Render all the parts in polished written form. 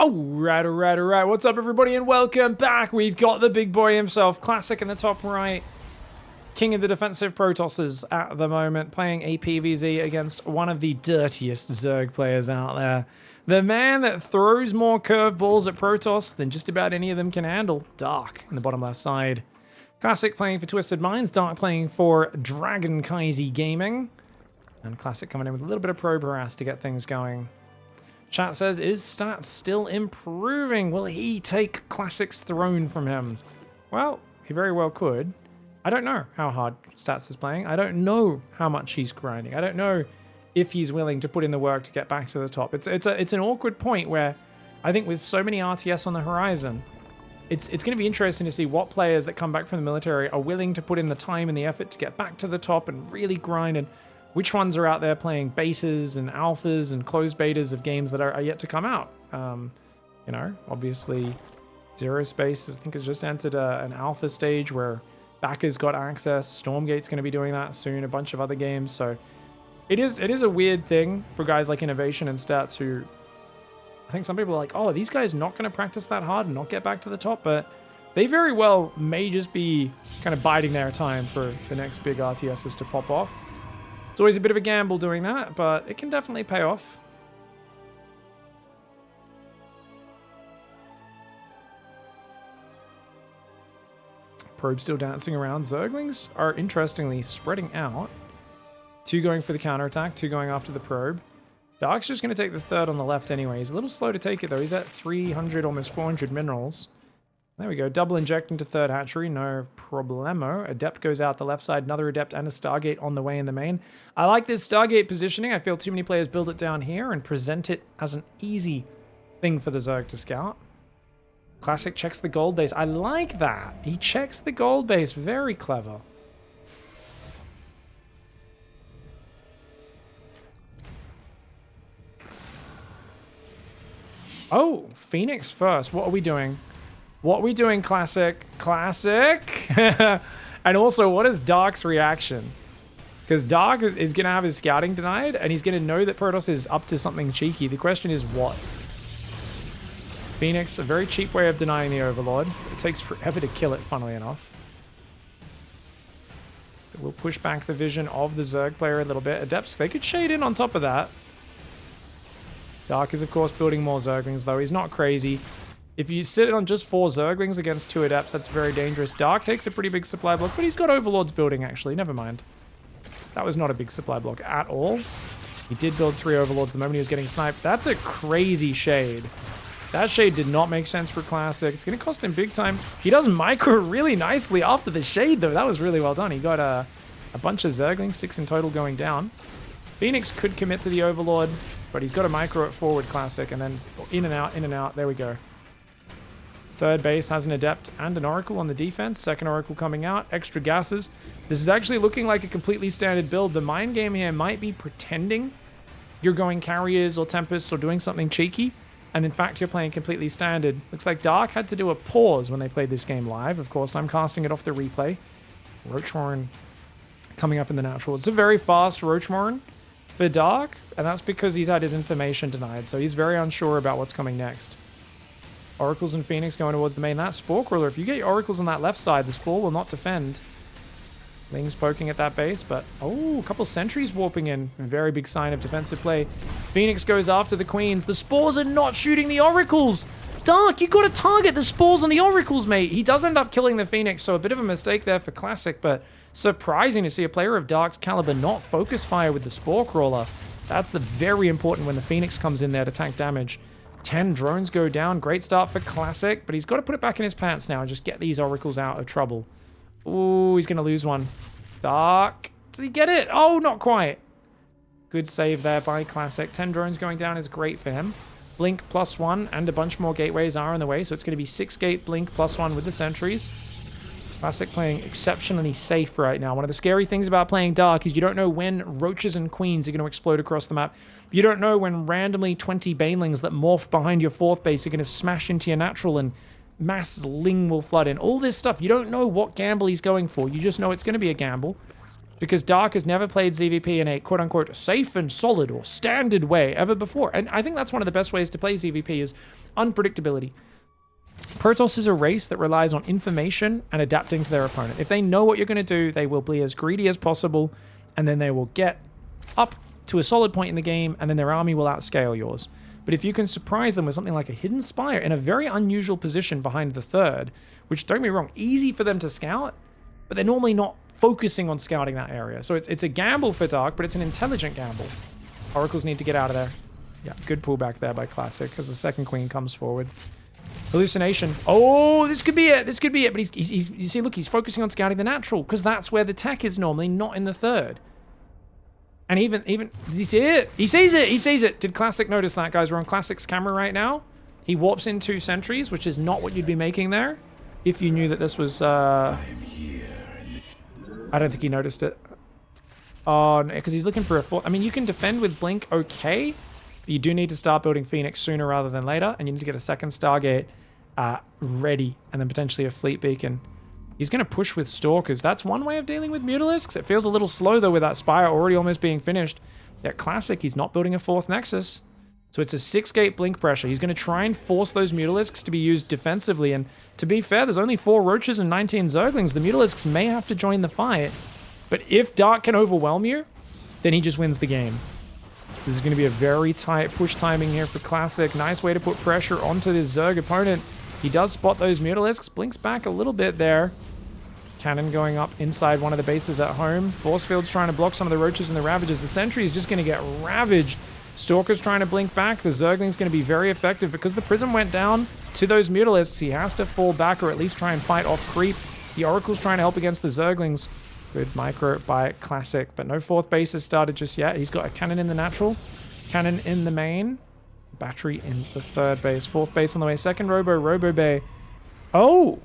Alright. What's up, everybody, and welcome back. We've got the big boy himself, Classic in the top right. King of the defensive Protosses at the moment, playing a PvZ against one of the dirtiest Zerg players out there. The man that throws more curveballs at Protoss than just about any of them can handle. Dark in the bottom left side. Classic playing for Twisted Minds, Dark playing for Dragon Kaiser Gaming. And Classic coming in with a little bit of probe harass to get things going. Chat says, is stats still improving? Will he take Classic's throne from him? Well, he very well could. I don't know how hard Stats is playing. I don't know how much he's grinding. I don't know if he's willing to put in the work to get back to the top. It's an awkward point where I think with so many RTS on the horizon, it's going to be interesting to see what players that come back from the military are willing to put in the time and the effort to get back to the top and really grind, and which ones are out there playing betas and alphas and closed betas of games that are yet to come out. You know, obviously Zero Space, I think, has just entered an alpha stage where Backers got access. Stormgate's going to be doing that soon, a bunch of other games. So it is a weird thing for guys like Innovation and Stats who, I think some people are like, oh, are these guys not going to practice that hard and not get back to the top? But they very well may just be kind of biding their time for the next big RTSs to pop off. It's always a bit of a gamble doing that, but it can definitely pay off. Probe still dancing around. Zerglings are interestingly spreading out. 2 going for the counterattack, 2 going after the probe. Dark's just going to take the third on the left anyway. He's a little slow to take it though. He's at 300, almost 400 minerals. There we go. Double inject into third hatchery. No problemo. Adept goes out the left side. Another Adept and a Stargate on the way in the main. I like this Stargate positioning. I feel too many players build it down here and present it as an easy thing for the Zerg to scout. Classic checks the gold base. I like that. He checks the gold base. Very clever. Oh, Phoenix first. What are we doing? What are we doing, Classic? Classic? And also, what is Dark's reaction? Because Dark is going to have his scouting denied, and he's going to know that Protoss is up to something cheeky. The question is what? Phoenix, a very cheap way of denying the Overlord. It takes forever to kill it, funnily enough. It will push back the vision of the Zerg player a little bit. Adepts, they could shade in on top of that. Dark is, of course, building more Zerglings, though. He's not crazy. If you sit on just 4 Zerglings against 2 Adepts, that's very dangerous. Dark takes a pretty big supply block, but he's got Overlords building, actually. Never mind. That was not a big supply block at all. He did build 3 Overlords the moment he was getting sniped. That's a crazy shade. That shade did not make sense for Classic. It's going to cost him big time. He does micro really nicely after the shade, though. That was really well done. He got a bunch of Zerglings, 6 in total going down. Phoenix could commit to the Overlord, but he's got a micro at forward, Classic, and then in and out, in and out. There we go. Third base has an Adept and an Oracle on the defense. Second Oracle coming out. Extra gases. This is actually looking like a completely standard build. The mind game here might be pretending you're going Carriers or Tempests or doing something cheeky, and in fact, you're playing completely standard. Looks like Dark had to do a pause when they played this game live. Of course, I'm casting it off the replay. Roachmorn coming up in the natural. It's a very fast Roachmorn for Dark, and that's because he's had his information denied, so he's very unsure about what's coming next. Oracles and Phoenix going towards the main. That Spore Crawler, if you get your Oracles on that left side, the Spore will not defend. Ling's poking at that base, but oh, a couple sentries warping in. Very big sign of defensive play. Phoenix goes after the Queens. The Spores are not shooting the Oracles. Dark, you got to target the Spores on the Oracles, mate. He does end up killing the Phoenix, so a bit of a mistake there for Classic, but surprising to see a player of Dark's caliber not focus fire with the Spore Crawler. That's the very important when the Phoenix comes in there to tank damage. 10 drones go down. Great start for Classic, but he's got to put it back in his pants now and just get these Oracles out of trouble. Ooh, he's going to lose one. Dark. Did he get it? Oh, not quite. Good save there by Classic. 10 drones going down is great for him. Blink +1 and a bunch more gateways are on the way, so it's going to be 6 gate Blink +1 with the sentries. Classic playing exceptionally safe right now. One of the scary things about playing Dark is you don't know when Roaches and Queens are going to explode across the map. You don't know when randomly 20 Banelings that morph behind your 4th base are going to smash into your natural and mass Ling will flood in. All this stuff, you don't know what gamble he's going for. You just know it's going to be a gamble. because Dark has never played ZvP in a quote-unquote safe and solid or standard way ever before. And I think that's one of the best ways to play ZvP is Unpredictability. Protoss is a race that relies on information and adapting to their opponent. If they know what you're going to do, they will be as greedy as possible, and then they will get up to a solid point in the game, and then their army will outscale yours. But if you can surprise them with something like a hidden spire in a very unusual position behind the third, which, don't get me wrong, easy for them to scout, but they're normally not focusing on scouting that area. So it's a gamble for Dark, but it's an intelligent gamble. Oracles need to get out of there. Yeah, good pullback there by Classic as the second queen comes forward. Hallucination. Oh, this could be it. This could be it. But he's you see, look, he's focusing on scouting the natural because that's where the tech is normally, not in the third. And even, does he see it? He sees it. He sees it. Did Classic notice that, guys? We're on Classic's camera right now. He warps in 2 sentries, which is not what you'd be making there if you knew that this was, I don't think he noticed it. Oh, no, because he's looking for a 4. I mean, you can defend with Blink, okay. But you do need to start building Phoenix sooner rather than later. And you need to get a second Stargate ready. And then potentially a Fleet Beacon. He's going to push with Stalkers. That's one way of dealing with Mutalisks. It feels a little slow, though, with that Spire already almost being finished. Yet Classic, he's not building a 4th Nexus. So it's a 6-gate Blink pressure. He's going to try and force those Mutalisks to be used defensively. And to be fair, there's only 4 Roaches and 19 Zerglings. The Mutalisks may have to join the fight. But if Dark can overwhelm you, then he just wins the game. This is going to be a very tight push timing here for Classic. Nice way to put pressure onto this Zerg opponent. He does spot those Mutalisks. Blinks back a little bit there. Cannon going up inside one of the bases at home. Force Field's trying to block some of the Roaches and the Ravagers. The Sentry is just going to get ravaged. Stalker's trying to blink back. The Zergling's going to be very effective because the Prism went down to those Mutalisks. He has to fall back or at least try and fight off creep. The Oracle's trying to help against the Zerglings. Good micro by Classic, but no 4th base has started just yet. He's got a cannon in the natural, cannon in the main, battery in the 3rd base, 4th base on the way, 2nd Robo Bay. Oh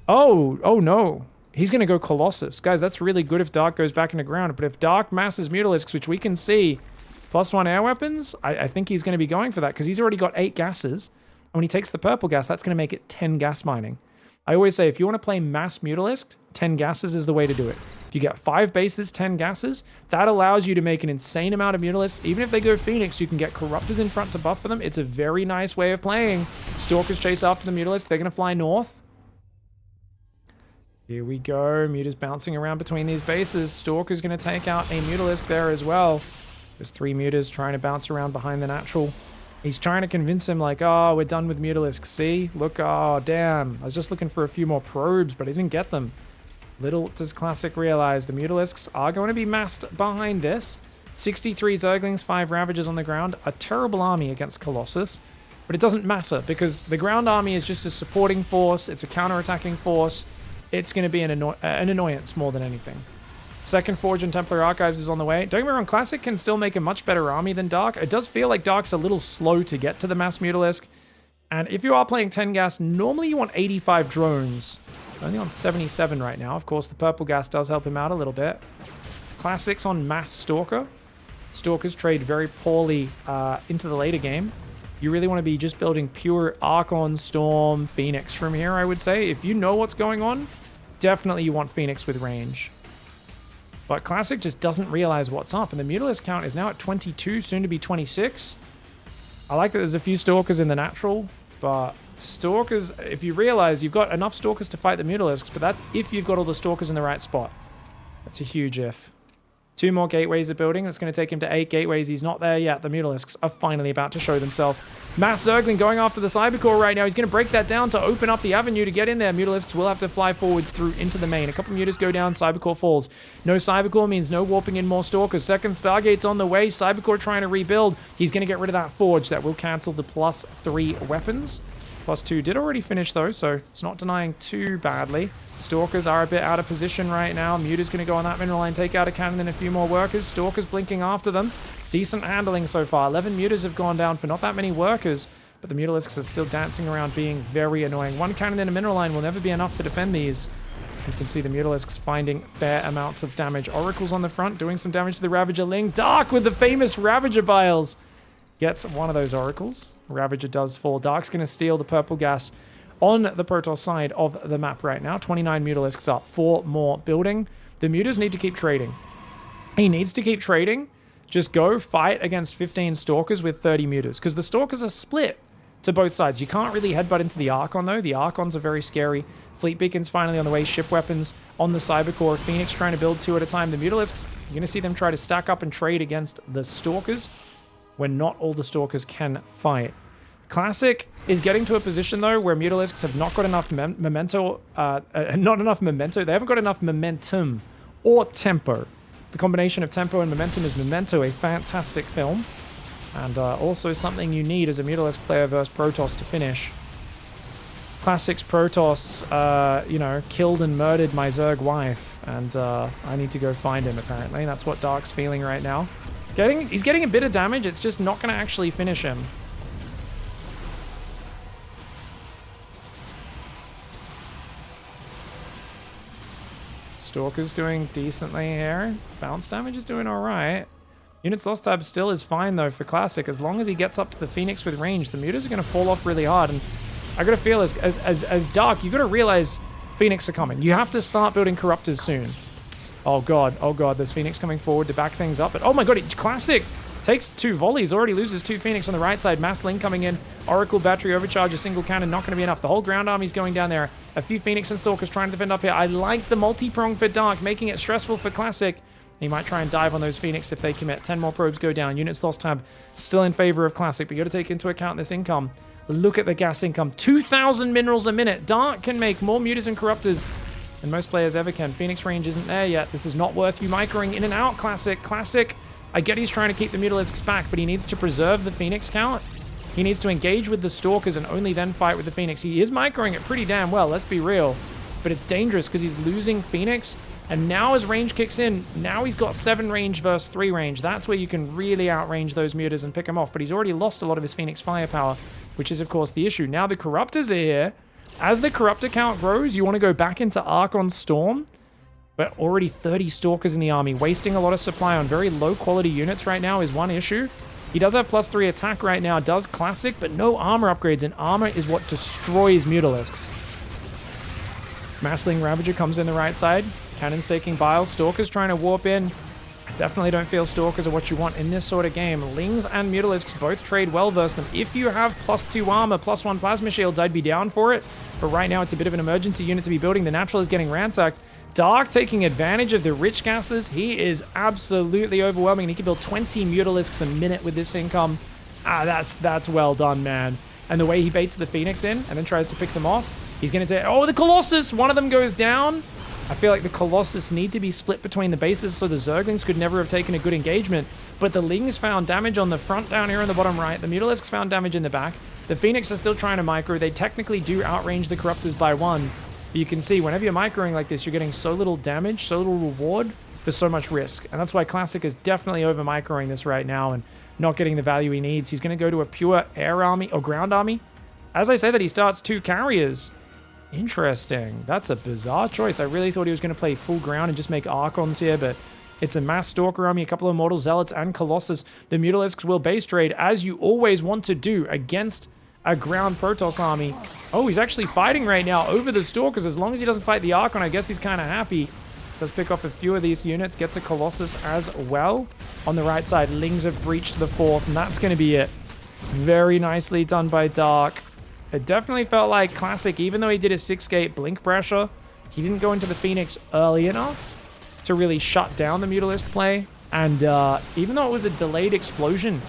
no. He's going to go Colossus. Guys, that's really good if Dark goes back into ground, but if Dark masses Mutalisks, which we can see, +1 air weapons, I think he's going to be going for that because he's already got 8 gases. And when he takes the purple gas, that's going to make it 10 gas mining. I always say, if you want to play mass Mutalisk, 10 gases is the way to do it. If you get 5 bases, 10 gases, that allows you to make an insane amount of Mutalisks. Even if they go Phoenix, you can get Corruptors in front to buff for them. It's a very nice way of playing. Stalkers chase after the Mutalisk. They're going to fly north. Here we go. Muta's bouncing around between these bases. Stalker's going to take out a Mutalisk there as well. There's 3 Mutas trying to bounce around behind the natural. He's trying to convince him like, oh, we're done with Mutalisk. See? Look, oh, damn. I was just looking for a few more probes, but I didn't get them. Little does Classic realize the Mutalisks are going to be massed behind this. 63 Zerglings, 5 Ravagers on the ground. A terrible army against Colossus. But it doesn't matter because the ground army is just a supporting force. It's a counter-attacking force. It's going to be an annoyance more than anything. 2nd Forge and Templar Archives is on the way. Don't get me wrong, Classic can still make a much better army than Dark. It does feel like Dark's a little slow to get to the mass Mutalisk. And if you are playing 10 gas, normally you want 85 drones. It's only on 77 right now. Of course, the purple gas does help him out a little bit. Classic's on mass Stalker. Stalkers trade very poorly into the later game. You really want to be just building pure Archon, Storm, Phoenix from here, I would say. If you know what's going on, definitely you want Phoenix with range. But Classic just doesn't realize what's up. And the Mutalisk count is now at 22, soon to be 26. I like that there's a few Stalkers in the natural. But Stalkers, if you realize you've got enough Stalkers to fight the Mutalisks. But that's if you've got all the Stalkers in the right spot. That's a huge if. 2 more gateways are building. That's going to take him to 8 gateways. He's not there yet. The Mutalisks are finally about to show themselves. Mass Zergling going after the Cybercore right now. He's going to break that down to open up the avenue to get in there. Mutalisks will have to fly forwards through into the main. A couple Mutas go down. Cybercore falls. No Cybercore means no warping in more Stalkers. 2nd Stargate's on the way. Cybercore trying to rebuild. He's going to get rid of that Forge. That will cancel the +3 weapons. +2 did already finish though, so it's not denying too badly. Stalkers are a bit out of position right now. Muta's going to go on that mineral line, take out a cannon and a few more workers. Stalkers blinking after them. Decent handling so far. 11 Mutas have gone down for not that many workers, but the Mutalisks are still dancing around being very annoying. 1 cannon and a mineral line will never be enough to defend these. You can see the Mutalisks finding fair amounts of damage. Oracle's on the front, doing some damage to the Ravager Ling. Dark with the famous Ravager Biles. Gets one of those Oracles. Ravager does fall. Dark's going to steal the purple gas on the Protoss side of the map right now. 29 Mutalisks up. 4 more building. The Mutas need to keep trading. He needs to keep trading. Just go fight against 15 Stalkers with 30 Mutas. Because the Stalkers are split. to both sides. You can't really headbutt into the Archon, though. The Archons are very scary. Fleet Beacon's finally on the way. Ship weapons on the Cyber Core. Phoenix trying to build 2 at a time. The Mutalisks, you're going to see them try to stack up and trade against the Stalkers when not all the Stalkers can fight. Classic is getting to a position, though, where Mutalisks have not got enough memento. Not enough memento. They haven't got enough momentum or tempo. The combination of tempo and momentum is Memento, a fantastic film. And also something you need as a Mutalisk player versus Protoss to finish. Classic's Protoss, you know, killed and murdered my Zerg wife. And I need to go find him, apparently. That's what Dark's feeling right now. He's getting a bit of damage. It's just not going to actually finish him. Stalker's doing decently here. Bounce damage is doing alright. Units lost tab still is fine, though, for Classic. As long as he gets up to the Phoenix with range, the Mutas are going to fall off really hard. And I got to feel as Dark, you got to realize Phoenix are coming. You have to start building Corruptors soon. Oh, God. Oh, God. There's Phoenix coming forward to back things up. But, oh, my God. Classic takes 2 volleys. Already loses 2 Phoenix on the right side. Mass Link coming in. Oracle Battery Overcharge. A single cannon. Not going to be enough. The whole ground army's going down there. A few Phoenix and Stalkers trying to defend up here. I like the multi-prong for Dark, making it stressful for Classic. He might try and dive on those Phoenix if they commit. 10 more probes go down. Units lost tab still in favor of Classic. But you got to take into account this income. Look at the gas income. 2,000 minerals a minute. Dark can make more Mutas and Corruptors than most players ever can. Phoenix range isn't there yet. This is not worth you microing in and out, Classic. Classic, I get he's trying to keep the Mutalisks back, but he needs to preserve the Phoenix count. He needs to engage with the Stalkers and only then fight with the Phoenix. He is microing it pretty damn well, let's be real. But it's dangerous because he's losing Phoenix. And now as range kicks in, now he's got 7 range versus 3 range. That's where you can really outrange those Mutas and pick him off. But he's already lost a lot of his Phoenix firepower, which is, of course, the issue. Now the Corruptors are here. As the Corruptor count grows, you want to go back into Archon Storm. But already 30 Stalkers in the army. Wasting a lot of supply on very low-quality units right now is one issue. He does have +3 attack right now, does Classic, but no armor upgrades. And armor is what destroys Mutalisks. Massling Ravager comes in the right side. Cannon staking Bile. Stalkers trying to warp in. I definitely don't feel Stalkers are what you want in this sort of game. Lings and Mutalisks both trade well versus them. If you have +2 armor, +1 plasma shields, I'd be down for it. But right now, it's a bit of an emergency unit to be building. The Natural is getting ransacked. Dark taking advantage of the rich gases. He is absolutely overwhelming. And he can build 20 Mutalisks a minute with this income. That's well done, man. And the way he baits the Phoenix in and then tries to pick them off, he's going to take... Oh, the Colossus! One of them goes down. I feel like the Colossus need to be split between the bases so the Zerglings could never have taken a good engagement. But the Lings found damage on the front down here in the bottom right. The Mutalisks found damage in the back. The Phoenix are still trying to micro. They technically do outrange the Corruptors by 1. But you can see whenever you're microing like this, you're getting so little damage, so little reward for so much risk. And that's why Classic is definitely over microing this right now and not getting the value he needs. He's going to go to a pure air army or ground army. As I say that, he starts 2 carriers. Interesting. That's a bizarre choice. I really thought he was going to play full ground and just make Archons here, but it's a mass Stalker army, a couple of Immortal Zealots, and Colossus. The Mutalisks will base trade, as you always want to do against a ground Protoss army. Oh, he's actually fighting right now over the Stalkers. As long as he doesn't fight the Archon, I guess he's kind of happy. Does pick off a few of these units, gets a Colossus as well. On the right side, Lings have breached the 4th, and that's going to be it. Very nicely done by Dark. It definitely felt like Classic, even though he did a 6-gate blink pressure, he didn't go into the Phoenix early enough to really shut down the Mutalisk play. And even though it was a delayed explosion,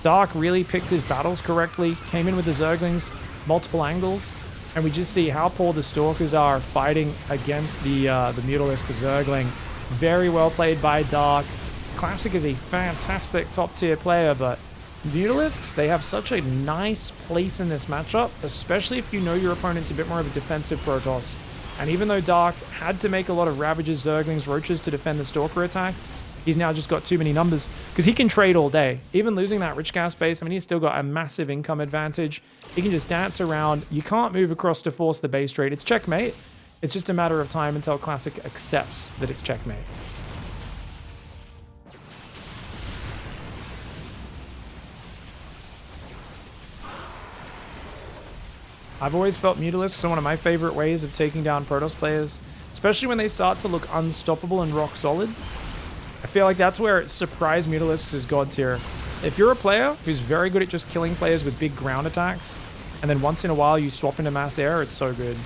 Dark really picked his battles correctly, came in with the Zerglings, multiple angles, and we just see how poor the Stalkers are fighting against the Mutalisk Zergling. Very well played by Dark. Classic is a fantastic top-tier player, but Mutalisks, they have such a nice place in this matchup, especially if you know your opponent's a bit more of a defensive Protoss. And even though Dark had to make a lot of Ravagers, Zerglings, Roaches to defend the Stalker attack, he's now just got too many numbers because he can trade all day. Even losing that rich gas base, I mean, he's still got a massive income advantage. He can just dance around. You can't move across to force the base trade. It's checkmate. It's just a matter of time until Classic accepts that it's checkmate. I've always felt Mutalisks are one of my favorite ways of taking down Protoss players, especially when they start to look unstoppable and rock solid. I feel like that's where Surprise Mutalisks is god tier. If you're a player who's very good at just killing players with big ground attacks, and then once in a while you swap into mass air, it's so good.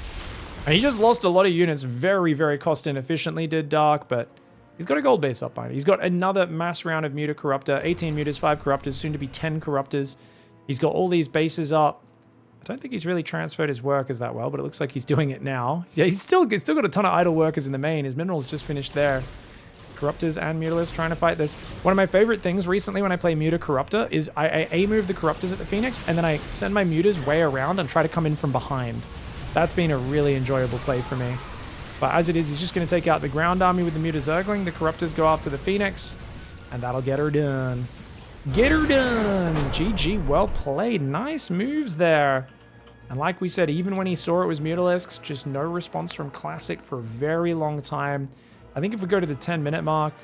And he just lost a lot of units very, very cost inefficiently, did Dark, but he's got a gold base up behind it. He's got another mass round of Muta Corruptor, 18 Mutas, 5 Corruptors, soon to be 10 Corruptors. He's got all these bases up. I don't think he's really transferred his workers that well, but it looks like he's doing it now. Yeah, he's still got a ton of idle workers in the main. His minerals just finished there. Corruptors and Mutalisks trying to fight this. One of my favorite things recently when I play Muta Corruptor is I A-move the Corruptors at the Phoenix, and then I send my Mutas way around and try to come in from behind. That's been a really enjoyable play for me. But as it is, he's just going to take out the ground army with the Muta Zergling. The Corruptors go after the Phoenix, and that'll get her done. Get her done! GG, well played. Nice moves there. And like we said, even when he saw it was Mutalisks, just no response from Classic for a very long time. I think if we go to the 10-minute mark,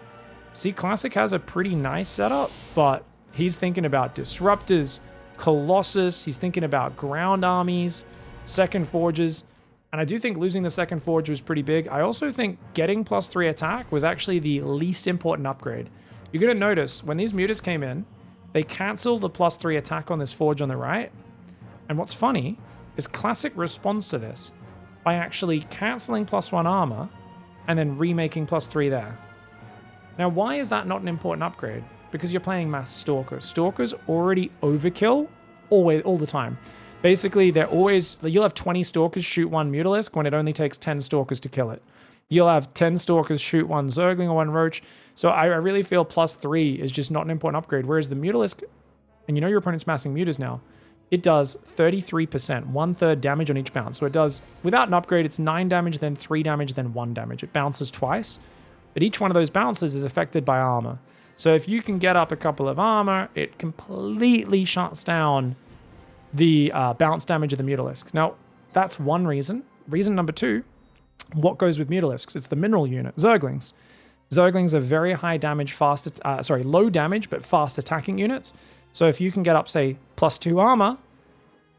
see, Classic has a pretty nice setup, but he's thinking about Disruptors, Colossus, he's thinking about ground armies, second forges, and I do think losing the second forge was pretty big. I also think getting +3 attack was actually the least important upgrade. You're going to notice when these Mutas came in, they cancel the +3 attack on this forge on the right, and what's funny is Classic responds to this by actually canceling +1 armor and then remaking +3 there. Now, why is that not an important upgrade? Because you're playing mass Stalkers. Stalkers already overkill all the time. Basically, you'll have 20 Stalkers shoot 1 Mutalisk when it only takes 10 Stalkers to kill it. You'll have 10 Stalkers shoot 1 Zergling or 1 Roach. So I really feel +3 is just not an important upgrade. Whereas the Mutalisk, and you know your opponent's massing Mutas now, it does 33%, 1/3 damage on each bounce. So it does, without an upgrade, it's 9 damage, then 3 damage, then 1 damage. It bounces twice, but each one of those bounces is affected by armor. So if you can get up a couple of armor, it completely shuts down the bounce damage of the Mutalisk. Now, that's one reason. Reason number 2, what goes with Mutalisks? It's the mineral unit, Zerglings. Zerglings are very high damage, low damage, but fast attacking units. So if you can get up, say, +2 armor,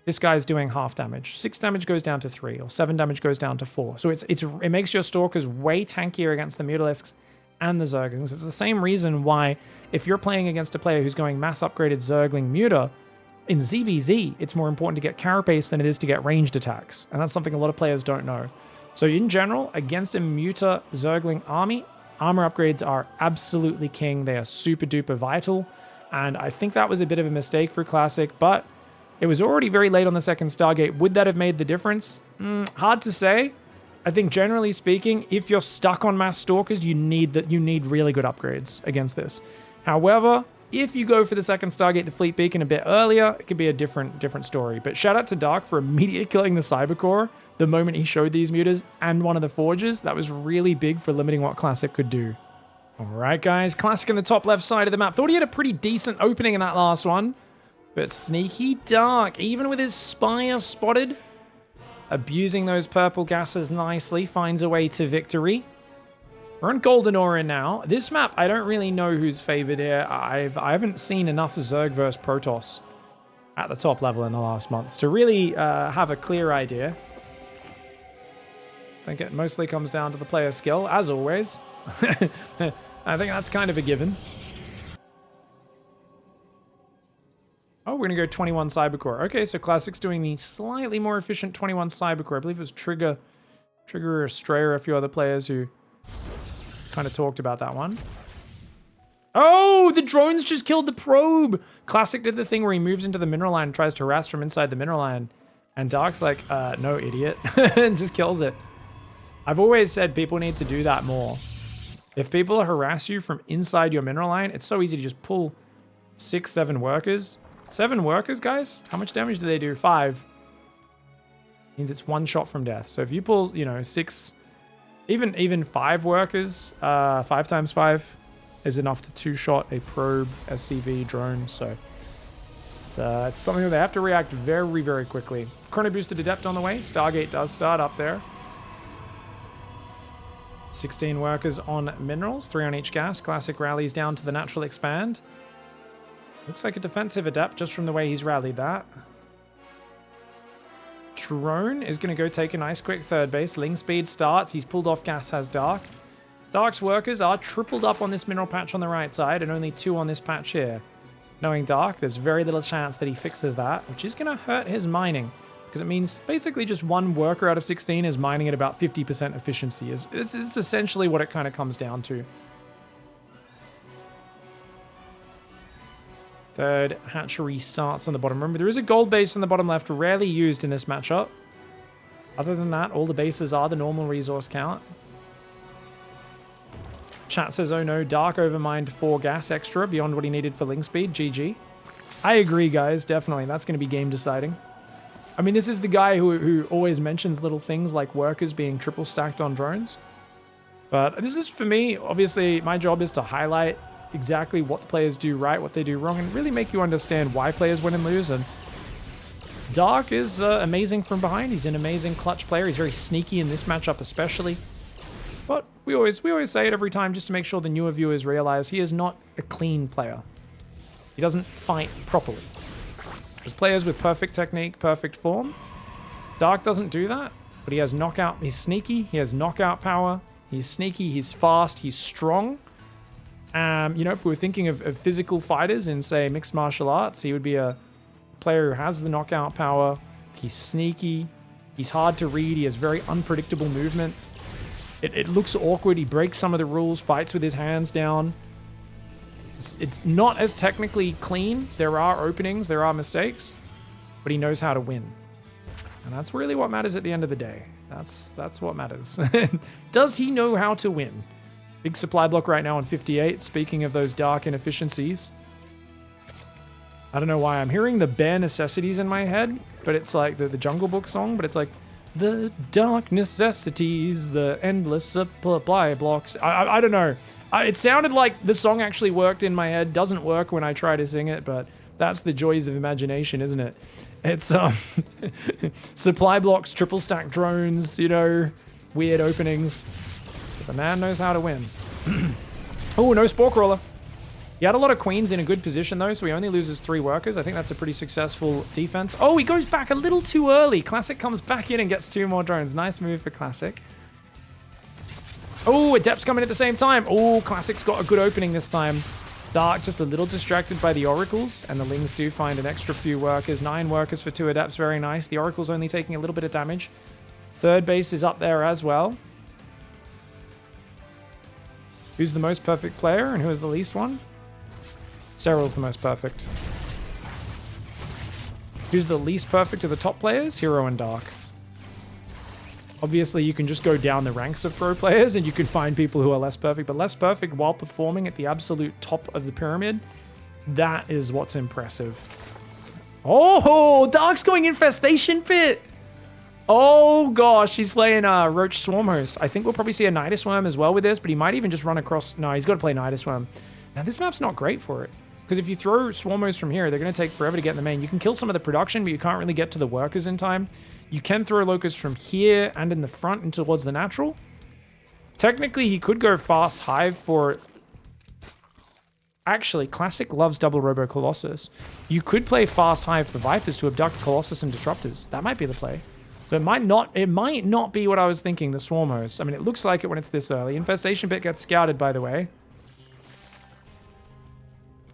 this guy's doing half damage. 6 damage goes down to 3, or 7 damage goes down to 4. So it makes your Stalkers way tankier against the Mutalisks and the Zerglings. It's the same reason why if you're playing against a player who's going mass upgraded Zergling Muta, in ZvZ, it's more important to get carapace than it is to get ranged attacks. And that's something a lot of players don't know. So in general, against a Muta Zergling army, armor upgrades are absolutely king. They are super duper vital. And I think that was a bit of a mistake for Classic, but it was already very late on the second Stargate. Would that have made the difference? Hard to say. I think generally speaking, if you're stuck on mass Stalkers, you need really good upgrades against this. However, if you go for the second Stargate, the Fleet Beacon a bit earlier, it could be a different story. But shout out to Dark for immediately killing the Cybercore the moment he showed these Mutas and one of the Forges. That was really big for limiting what Classic could do. Alright guys, Classic in the top left side of the map. Thought he had a pretty decent opening in that last one. But sneaky Dark, even with his Spire spotted, abusing those purple gases nicely, finds a way to victory. We're on Golden Aura now. This map, I don't really know who's favored here. I haven't seen enough Zerg vs Protoss at the top level in the last months to really have a clear idea. I think it mostly comes down to the player skill, as always. I think that's kind of a given. Oh, we're going to go 21 Cybercore. Okay, so Classic's doing the slightly more efficient 21 Cybercore. I believe it was Trigger, Strayer, a few other players who kind of talked about that one. Oh, the drones just killed the probe. Classic did the thing where he moves into the mineral line and tries to harass from inside the mineral line. And Dark's like, no, idiot. And just kills it. I've always said people need to do that more. If people harass you from inside your mineral line, it's so easy to just pull 6, 7 workers. 7 workers, guys? How much damage do they do? 5. Means it's 1 shot from death. So if you pull, 6, even 5 workers, 5 times 5 is enough to 2-shot a probe SCV drone. So it's something that they have to react very, very quickly. Chrono Boosted Adept on the way. Stargate does start up there. 16 workers on minerals, 3 on each gas. Classic rallies down to the natural expand. Looks like a defensive adept just from the way he's rallied that. Drone is going to go take a nice quick third base. Ling speed starts. He's pulled off gas, has Dark. Dark's workers are tripled up on this mineral patch on the right side and only 2 on this patch here. Knowing Dark, there's very little chance that he fixes that, which is going to hurt his mining. because it means basically just one worker out of 16 is mining at about 50% efficiency. It's essentially what it kind of comes down to. Third hatchery starts on the bottom. Remember, there is a gold base on the bottom left, rarely used in this matchup. Other than that, all the bases are the normal resource count. Chat says, oh no, Dark overmined 4 gas extra beyond what he needed for link speed. GG. I agree, guys. Definitely. That's going to be game deciding. I mean, this is the guy who always mentions little things like workers being triple stacked on drones. But this is, for me, obviously, my job is to highlight exactly what the players do right, what they do wrong, and really make you understand why players win and lose. And Dark is amazing from behind. He's an amazing clutch player. He's very sneaky in this matchup especially. But we always say it every time just to make sure the newer viewers realize he is not a clean player. He doesn't fight properly. There's players with perfect technique, perfect form. Dark doesn't do that, but he has knockout. He's sneaky. He has knockout power. He's sneaky. He's fast. He's strong. You know, if we were thinking of physical fighters in, say, mixed martial arts, he would be a player who has the knockout power. He's sneaky. He's hard to read. He has very unpredictable movement. It looks awkward. He breaks some of the rules, fights with his hands down. It's not as technically clean. There are openings, there are mistakes, but he knows how to win. And that's really what matters at the end of the day. That's what matters. Does he know how to win? Big supply block right now on 58. Speaking of those dark inefficiencies. I don't know why I'm hearing the bare necessities in my head, but it's like the Jungle Book song, but it's like the dark necessities, the endless supply blocks. I don't know. It sounded like the song actually worked in my head. Doesn't work when I try to sing it, but that's the joys of imagination, isn't it? It's supply blocks, triple stack drones, you know, weird openings. But the man knows how to win. Oh, no Spore Crawler. He had a lot of queens in a good position, though, so he only loses 3 workers. I think that's a pretty successful defense. Oh, he goes back a little too early. Classic comes back in and gets 2 more drones. Nice move for Classic. Oh, Adept's coming at the same time. Oh, Classic's got a good opening this time. Dark just a little distracted by the Oracles, and the Lings do find an extra few workers. 9 workers for 2 Adepts, very nice. The Oracle's only taking a little bit of damage. Third base is up there as well. Who's the most perfect player and who is the least one? Cyril's the most perfect. Who's the least perfect of the top players? Hero and Dark. Obviously, you can just go down the ranks of pro players and you can find people who are less perfect, but less perfect while performing at the absolute top of the pyramid. That is what's impressive. Oh, Dark's going Infestation Pit. Oh gosh, he's playing Roach Swarm Host. I think we'll probably see a Nidus Worm as well with this, but he might even just run across... No, he's got to play Nidus Worm. Now, this map's not great for it. Because if you throw Swarm Host from here, they're going to take forever to get in the main. You can kill some of the production, but you can't really get to the workers in time. You can throw Locust from here and in the front and towards the natural. Technically, he could go Fast Hive for... Actually, Classic loves double Robo Colossus. You could play Fast Hive for Vipers to abduct Colossus and Disruptors. That might be the play. But it might not be what I was thinking, the Swarm Host. I mean, it looks like it when it's this early. Infestation Pit gets scouted, by the way.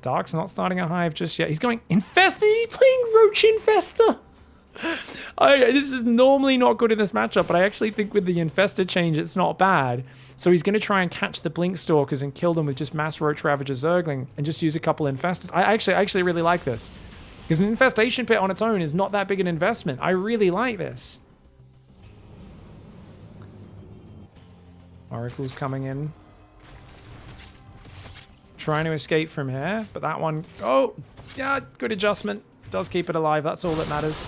Dark's not starting a Hive just yet. He's going Infest. Is he playing Roach Infester? This is normally not good in this matchup, but I actually think with the Infester change, it's not bad. So he's going to try and catch the Blink Stalkers and kill them with just Mass Roach Ravager Zergling and just use a couple Infestors. I actually really like this. Because an Infestation Pit on its own is not that big an investment. I really like this. Oracle's coming in. Trying to escape from here, but that one... Oh, yeah, good adjustment. Does keep it alive. That's all that matters.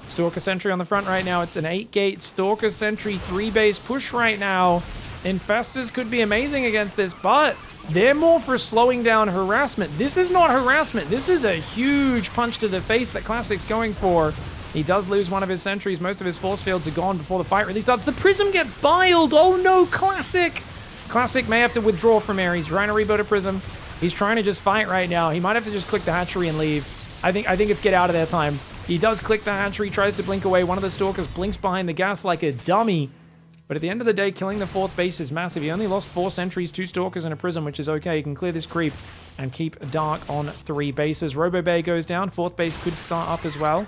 Stalker Sentry on the front right now. It's an 8-gate Stalker Sentry 3-base push right now. Infestors could be amazing against this, but they're more for slowing down harassment. This is not harassment. This is a huge punch to the face that Classic's going for. He does lose one of his sentries. Most of his force fields are gone before the fight really starts. The Prism gets biled. Oh no, Classic. Classic may have to withdraw from here. He's trying to rebuild a Prism. He's trying to just fight right now. He might have to just click the hatchery and leave. I think it's get out of there time. He does click the hatchery, tries to blink away. One of the Stalkers blinks behind the gas like a dummy. But at the end of the day, killing the 4th base is massive. He only lost 4 sentries, 2 Stalkers, and a Prism, which is okay. He can clear this creep and keep Dark on 3 bases. Robo Bay goes down. 4th base could start up as well.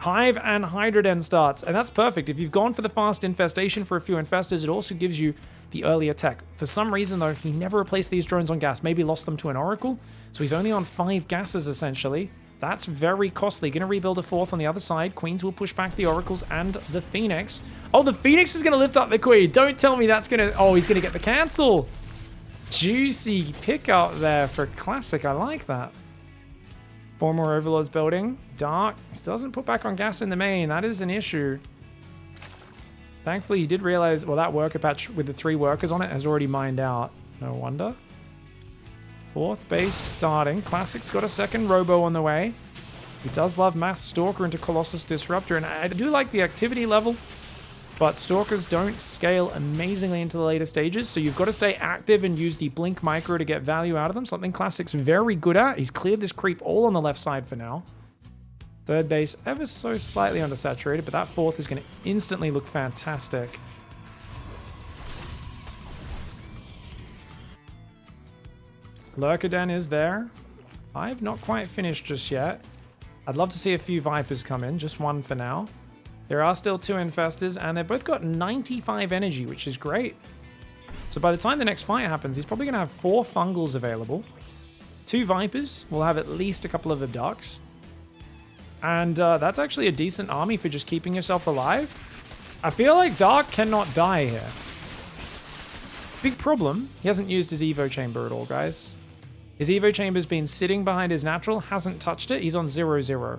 Hive and Hydroden starts, and that's perfect. If you've gone for the fast infestation for a few infestors, it also gives you the early attack. For some reason, though, he never replaced these drones on gas. Maybe lost them to an Oracle, so he's only on 5 gases, essentially. That's very costly. Going to rebuild a 4th on the other side. Queens will push back the Oracles and the Phoenix. Oh, the Phoenix is going to lift up the Queen. Don't tell me that's going to... Oh, he's going to get the cancel. Juicy pickup there for Classic. I like that. 4 more Overlords building. Dark doesn't put back on gas in the main. That is an issue. Thankfully, he did realize, well, that worker patch with the 3 workers on it has already mined out. No wonder. 4th base starting. Classic's got a second Robo on the way. He does love Mass Stalker into Colossus Disruptor, and I do like the activity level, but Stalkers don't scale amazingly into the later stages, so you've got to stay active and use the Blink Micro to get value out of them, something Classic's very good at. He's cleared this creep all on the left side for now. 3rd base ever so slightly undersaturated, but that 4th is going to instantly look fantastic. Lurker is there. I've not quite finished just yet. I'd love to see a few Vipers come in, just 1 for now. There are still 2 Infestors, and they've both got 95 energy, which is great. So by the time the next fight happens, he's probably going to have 4 Fungals available. 2 Vipers. We'll have at least a couple of Abducts. And that's actually a decent army for just keeping yourself alive. I feel like Dark cannot die here. Big problem, he hasn't used his Evo Chamber at all, guys. His Evo Chamber's been sitting behind his natural, hasn't touched it. He's on 0-0.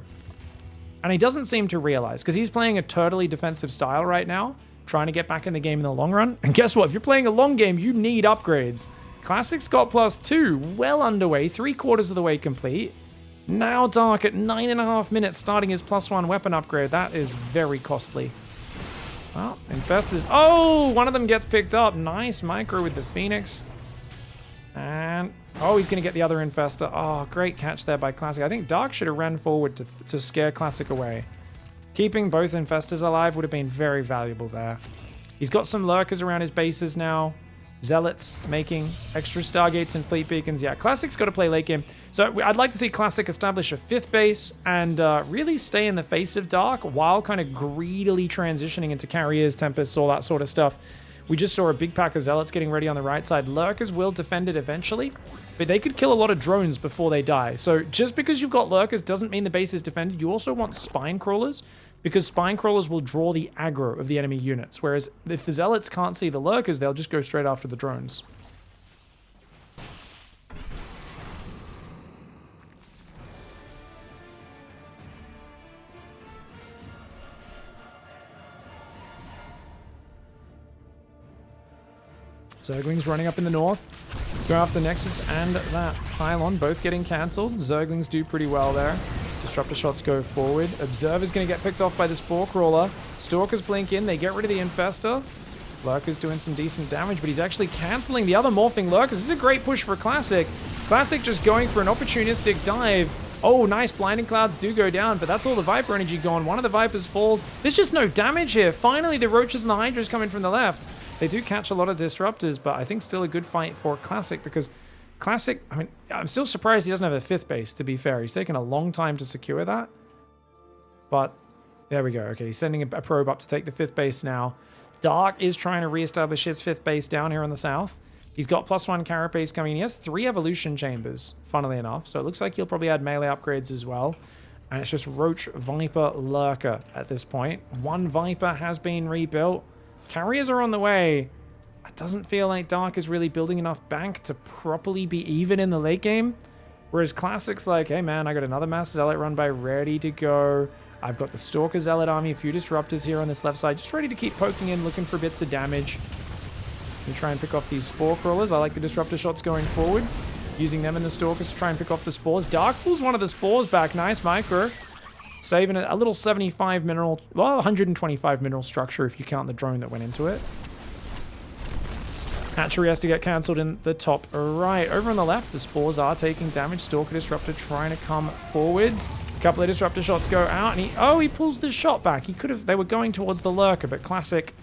And he doesn't seem to realize, because he's playing a totally defensive style right now, trying to get back in the game in the long run. And guess what? If you're playing a long game, you need upgrades. Classic's got +2, well underway, 3/4 of the way complete. Now Dark at 9.5 minutes starting his +1 weapon upgrade. That is very costly. Well, Infestors. Oh, one of them gets picked up. Nice micro with the Phoenix. And, oh, he's going to get the other Infestor. Oh, great catch there by Classic. I think Dark should have ran forward to scare Classic away. Keeping both Infestors alive would have been very valuable there. He's got some Lurkers around his bases now. Zealots making extra Stargates and Fleet Beacons. Yeah, Classic's got to play late game. So I'd like to see Classic establish a 5th base and really stay in the face of Dark while kind of greedily transitioning into Carriers, Tempests, all that sort of stuff. We just saw a big pack of Zealots getting ready on the right side. Lurkers will defend it eventually, but they could kill a lot of drones before they die. So just because you've got Lurkers doesn't mean the base is defended. You also want Spine Crawlers, because Spine Crawlers will draw the aggro of the enemy units. Whereas if the Zealots can't see the Lurkers, they'll just go straight after the drones. Zerglings running up in the north. Go after Nexus and that Pylon, both getting cancelled. Zerglings do pretty well there. Disruptor shots go forward. Observer's going to get picked off by the Spore Crawler. Stalkers blink in. They get rid of the Infestor. Lurker's doing some decent damage, but he's actually cancelling the other Morphing Lurkers. This is a great push for Classic. Classic just going for an opportunistic dive. Oh, nice. Blinding Clouds do go down, but that's all the Viper energy gone. One of the Vipers falls. There's just no damage here. Finally, the Roaches and the Hydras coming from the left. They do catch a lot of Disruptors, but I think still a good fight for Classic because Classic, I mean, I'm still surprised he doesn't have a 5th base, to be fair. He's taken a long time to secure that. But there we go. Okay, he's sending a probe up to take the 5th base now. Dark is trying to reestablish his 5th base down here on the south. He's got +1 Carapace coming in. He has 3 Evolution Chambers, funnily enough. So it looks like he'll probably add melee upgrades as well. And it's just Roach, Viper, Lurker at this point. 1 Viper has been rebuilt. Carriers are on the way. It doesn't feel like Dark is really building enough bank to properly be even in the late game. Whereas Classic's like, hey man, I got another Mass Zealot run by ready to go. I've got the Stalker Zealot army, a few Disruptors here on this left side, just ready to keep poking in, looking for bits of damage. We try and pick off these Spore Crawlers. I like the Disruptor shots going forward. Using them and the Stalkers to try and pick off the Spores. Dark pulls one of the Spores back. Nice micro. Saving a little 75 mineral, well, 125 mineral structure if you count the drone that went into it. Hatchery has to get cancelled in the top right. Over on the left, the Spores are taking damage. Stalker Disruptor trying to come forwards. A couple of Disruptor shots go out, and he pulls the shot back. They were going towards the Lurker, but Classic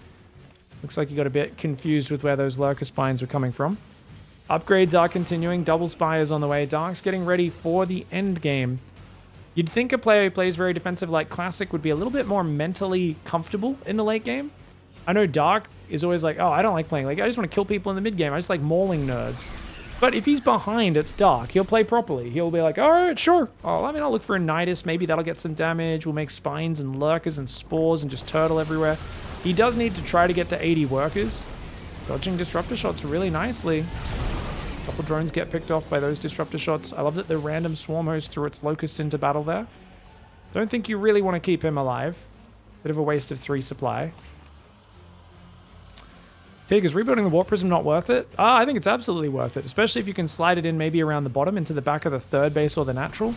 looks like he got a bit confused with where those Lurker spines were coming from. Upgrades are continuing. Double Spires on the way. Dark's getting ready for the end game. You'd think a player who plays very defensive like Classic would be a little bit more mentally comfortable in the late game. I know Dark is always like, oh, I don't like playing. Like, I just want to kill people in the mid game. I just like mauling nerds. But if he's behind, it's Dark. He'll play properly. He'll be like, all right, sure. Oh, I mean, I'll look for a Nidus. Maybe that'll get some damage. We'll make spines and lurkers and spores and just turtle everywhere. He does need to try to get to 80 workers. Dodging disruptor shots really nicely. A couple drones get picked off by those disruptor shots. I love that the random swarm host threw its locusts into battle there. Don't think you really want to keep him alive. Bit of a waste of 3 supply. Pig, is rebuilding the Warp Prism not worth it? I think it's absolutely worth it, especially if you can slide it in maybe around the bottom into the back of the 3rd base or the natural.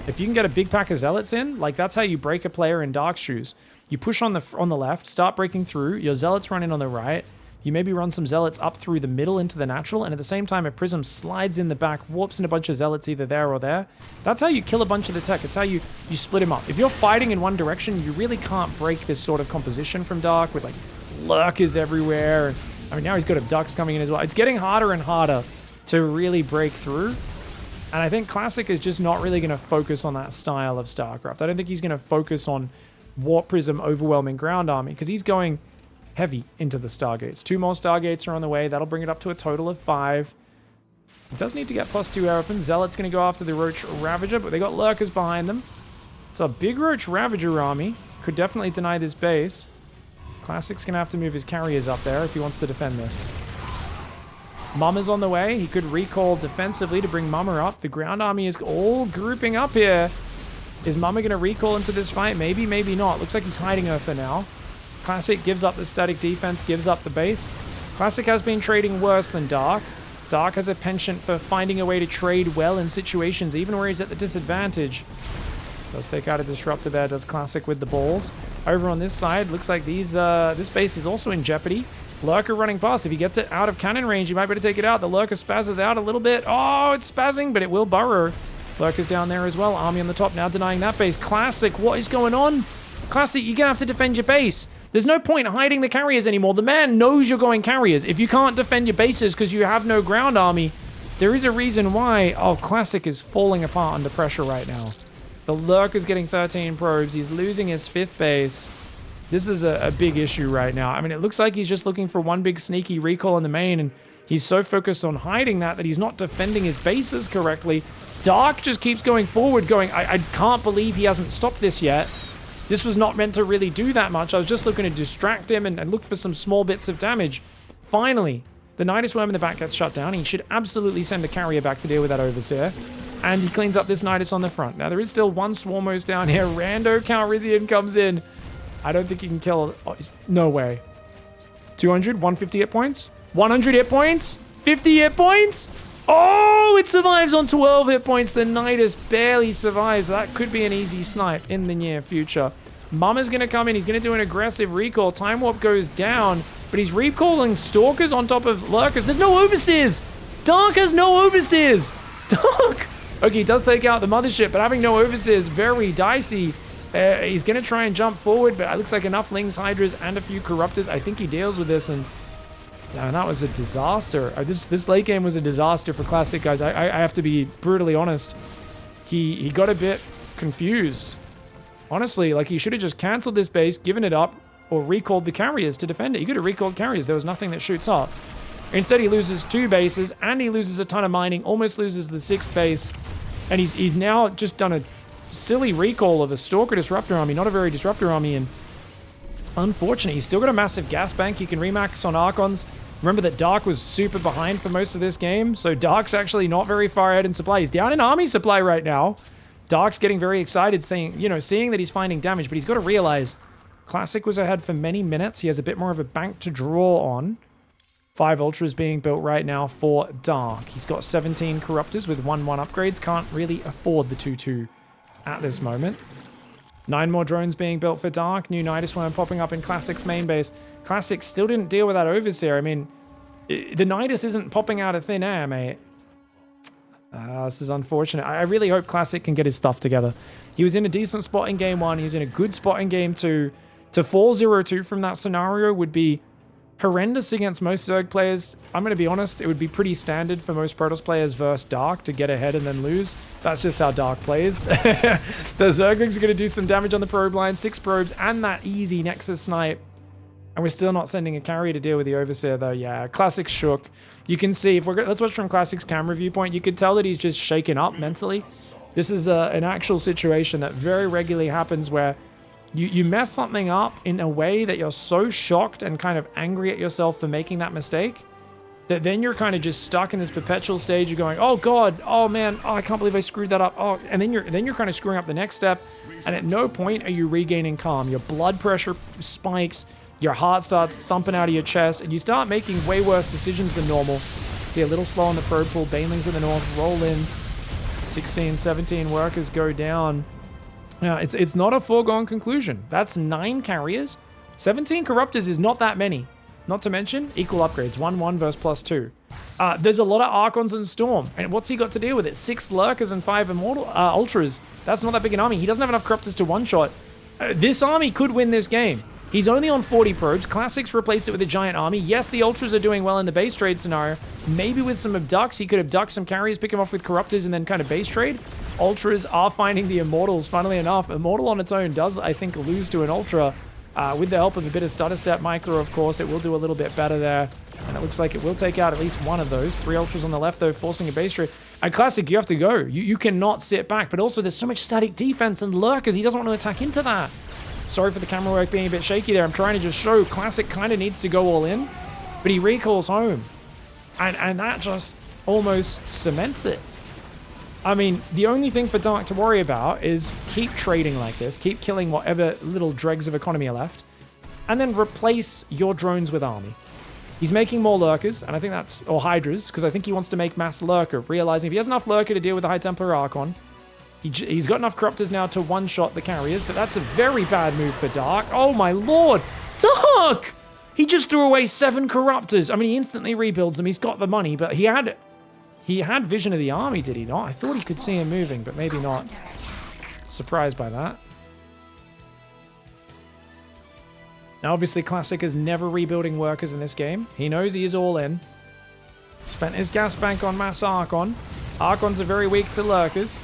If you can get a big pack of Zealots in, like that's how you break a player in Dark shoes. You push on the left, start breaking through, your Zealots run in on the right, you maybe run some Zealots up through the middle into the natural, and at the same time a Prism slides in the back, warps in a bunch of Zealots either there or there. That's how you kill a bunch of the tech. It's how you split him up. If you're fighting in one direction, you really can't break this sort of composition from Dark with like lurkers everywhere. I mean, now he's got Abducts coming in as well. It's getting harder and harder to really break through. And I think Classic is just not really going to focus on that style of StarCraft. I don't think he's going to focus on Warp Prism overwhelming ground army because he's going heavy into the Stargates. 2 more Stargates are on the way. That'll bring it up to a total of 5. He does need to get +2 air weapons. Zealot's going to go after the Roach Ravager, but they got Lurkers behind them. It's a big Roach Ravager army. Could definitely deny this base. Classic's going to have to move his carriers up there if he wants to defend this. Mummer's on the way. He could recall defensively to bring Mummer up. The ground army is all grouping up here. Is Mummer going to recall into this fight? Maybe, maybe not. Looks like he's hiding her for now. Classic gives up the static defense, gives up the base. Classic has been trading worse than Dark. Dark has a penchant for finding a way to trade well in situations, even where he's at the disadvantage. Does take out a disruptor there, does Classic with the balls. Over on this side, looks like this base is also in jeopardy. Lurker running past. If he gets it out of cannon range, he might be able to take it out. The Lurker spazzes out a little bit. Oh, it's spazzing, but it will burrow. Lurker's down there as well. Army on the top now denying that base. Classic, what is going on? Classic, you're going to have to defend your base. There's no point hiding the carriers anymore. The man knows you're going carriers. If you can't defend your bases because you have no ground army, there is a reason why. Oh, Classic is falling apart under pressure right now. The Lurker's getting 13 probes. He's losing his 5th base. This is a big issue right now. I mean, it looks like he's just looking for one big sneaky recall in the main, and he's so focused on hiding that he's not defending his bases correctly. Dark just keeps going forward, going, I can't believe he hasn't stopped this yet. This was not meant to really do that much. I was just looking to distract him and look for some small bits of damage. Finally, the Nidus Worm in the back gets shut down. He should absolutely send a carrier back to deal with that Overseer. And he cleans up this Nidus on the front. Now, there is still one Swarmos down here. Rando Calrissian comes in. I don't think he can kill... Oh, no way. 200, 150 hit points. 100 hit points. 50 hit points. Oh, it survives on 12 hit points. The Nidus barely survives. That could be an easy snipe in the near future. Mummer's going to come in. He's going to do an aggressive recall. Time Warp goes down, but he's recalling Stalkers on top of Lurkers. There's no Overseers. Dark has no Overseers. Dark. Okay, he does take out the Mothership, but having no Overseers is very dicey. He's going to try and jump forward, but it looks like enough Lings, Hydras, and a few Corruptors. I think he deals with this, and yeah, that was a disaster. This late game was a disaster for Classic, guys. I have to be brutally honest. He got a bit confused. Honestly, like he should have just canceled this base, given it up, or recalled the carriers to defend it. He could have recalled carriers. There was nothing that shoots up. Instead, he loses 2 bases, and he loses a ton of mining, almost loses the 6th base, and he's now just done a silly recall of a Stalker Disruptor army, not a very Disruptor army, and unfortunate. He's still got a massive gas bank. He can remax on Archons. Remember that Dark was super behind for most of this game, so Dark's actually not very far ahead in supply. He's down in army supply right now. Dark's getting very excited, seeing that he's finding damage, but he's got to realize Classic was ahead for many minutes. He has a bit more of a bank to draw on. 5 Ultras being built right now for Dark. He's got 17 Corruptors with 1-1 upgrades. Can't really afford the 2-2 at this moment. 9 more drones being built for Dark. New Nidus Worm popping up in Classic's main base. Classic still didn't deal with that Overseer. I mean, the Nidus isn't popping out of thin air, mate. This is unfortunate. I really hope Classic can get his stuff together. He was in a decent spot in Game 1. He was in a good spot in Game 2. To fall 0-2 from that scenario would be horrendous against most Zerg players. I'm going to be honest, it would be pretty standard for most Protoss players versus Dark to get ahead and then lose. That's just how Dark plays. The Zerglings are going to do some damage on the probe line, 6 probes, and that easy Nexus snipe. And we're still not sending a carrier to deal with the Overseer, though. Yeah, Classic shook. You can see, if we're let's watch from Classic's camera viewpoint, you could tell that he's just shaken up mentally. This is an actual situation that very regularly happens where you mess something up in a way that you're so shocked and kind of angry at yourself for making that mistake that then you're kind of just stuck in this perpetual stage of going, oh God, oh man, oh, I can't believe I screwed that up. Oh, and then you're kind of screwing up the next step. And at no point are you regaining calm. Your blood pressure spikes, your heart starts thumping out of your chest, and you start making way worse decisions than normal. See a little slow on the probe pool. Banelings in the north roll in. 16, 17 workers go down. Now, it's not a foregone conclusion. That's 9 carriers. 17 corruptors is not that many. Not to mention equal upgrades. 1-1 versus +2. There's a lot of Archons and Storm. And what's he got to deal with it? 6 Lurkers and 5 Immortal Ultras. That's not that big an army. He doesn't have enough corruptors to one-shot. This army could win this game. He's only on 40 probes. Classics replaced it with a giant army. Yes, the Ultras are doing well in the base trade scenario. Maybe with some abducts, he could abduct some carriers, pick them off with corruptors, and then kind of base trade. Ultras are finding the Immortals, funnily enough. Immortal on its own does, I think, lose to an Ultra. With the help of a bit of stutter step micro, of course, it will do a little bit better there. And it looks like it will take out at least one of those. 3 Ultras on the left, though, forcing a base trade. And Classic, you have to go. You cannot sit back. But also, there's so much static defense and Lurkers. He doesn't want to attack into that. Sorry for the camera work being a bit shaky there. I'm trying to just show Classic kind of needs to go all in, but he recalls home. And that just almost cements it. I mean, the only thing for Dark to worry about is keep trading like this, keep killing whatever little dregs of economy are left, and then replace your drones with army. He's making more Lurkers, and I think that's, or Hydras, because I think he wants to make mass Lurker, realizing if he has enough Lurker to deal with the High Templar Archon, he's got enough Corruptors now to one-shot the carriers, but that's a very bad move for Dark. Oh my lord! Dark! He just threw away 7 Corruptors. I mean, he instantly rebuilds them. He's got the money, but he had vision of the army, did he not? I thought he could see him moving, but maybe not. Surprised by that. Now, obviously, Classic is never rebuilding workers in this game. He knows he is all in. Spent his gas bank on mass Archon. Archons are very weak to Lurkers.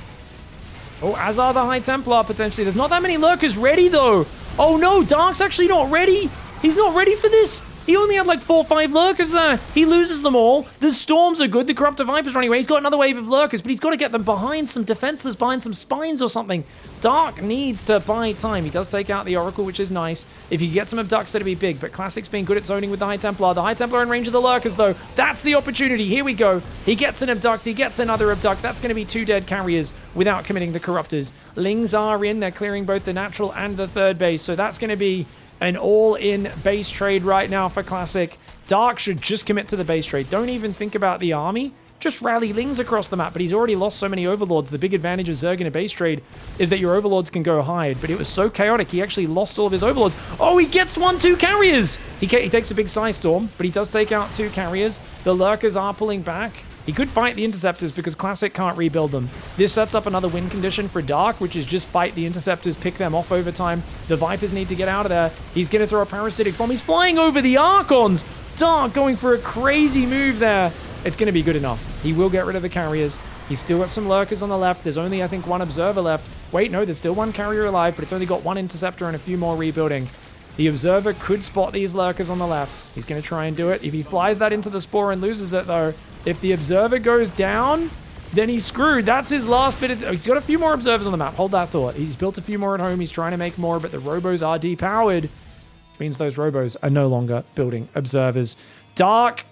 Oh, as are the High Templar, potentially. There's not that many Lurkers ready, though. Oh, no, Dark's actually not ready. He's not ready for this. He only had like 4 or 5 Lurkers there. He loses them all. The Storms are good. The Corruptor Viper's running away. He's got another wave of Lurkers, but he's got to get them behind some defenses, behind some spines or something. Dark needs to buy time. He does take out the Oracle, which is nice. If you get some abducts, it'll be big, but Classic's been good at zoning with the High Templar. The High Templar in range of the Lurkers, though. That's the opportunity. Here we go. He gets an abduct. He gets another abduct. That's going to be 2 dead carriers without committing the Corruptors. Lings are in. They're clearing both the natural and the third base, so that's going to be an all-in base trade right now for Classic. Dark should just commit to the base trade. Don't even think about the army. Just rally Lings across the map, but he's already lost so many Overlords. The big advantage of Zerg in a base trade is that your Overlords can go hide, but it was so chaotic, he actually lost all of his Overlords. Oh, he gets 2 carriers! He takes a big Psy Storm, but he does take out 2 carriers. The Lurkers are pulling back. He could fight the Interceptors because Classic can't rebuild them. This sets up another win condition for Dark, which is just fight the Interceptors, pick them off over time. The Vipers need to get out of there. He's going to throw a Parasitic Bomb. He's flying over the Archons! Dark going for a crazy move there. It's going to be good enough. He will get rid of the carriers. He's still got some Lurkers on the left. There's only, I think, 1 Observer left. Wait, no, there's still 1 carrier alive, but it's only got 1 Interceptor and a few more rebuilding. The Observer could spot these Lurkers on the left. He's going to try and do it. If he flies that into the Spore and loses it, though, if the Observer goes down, then he's screwed. That's his last bit of... He's got a few more Observers on the map. Hold that thought. He's built a few more at home. He's trying to make more, but the Robos are depowered. Which means those Robos are no longer building Observers. Dark,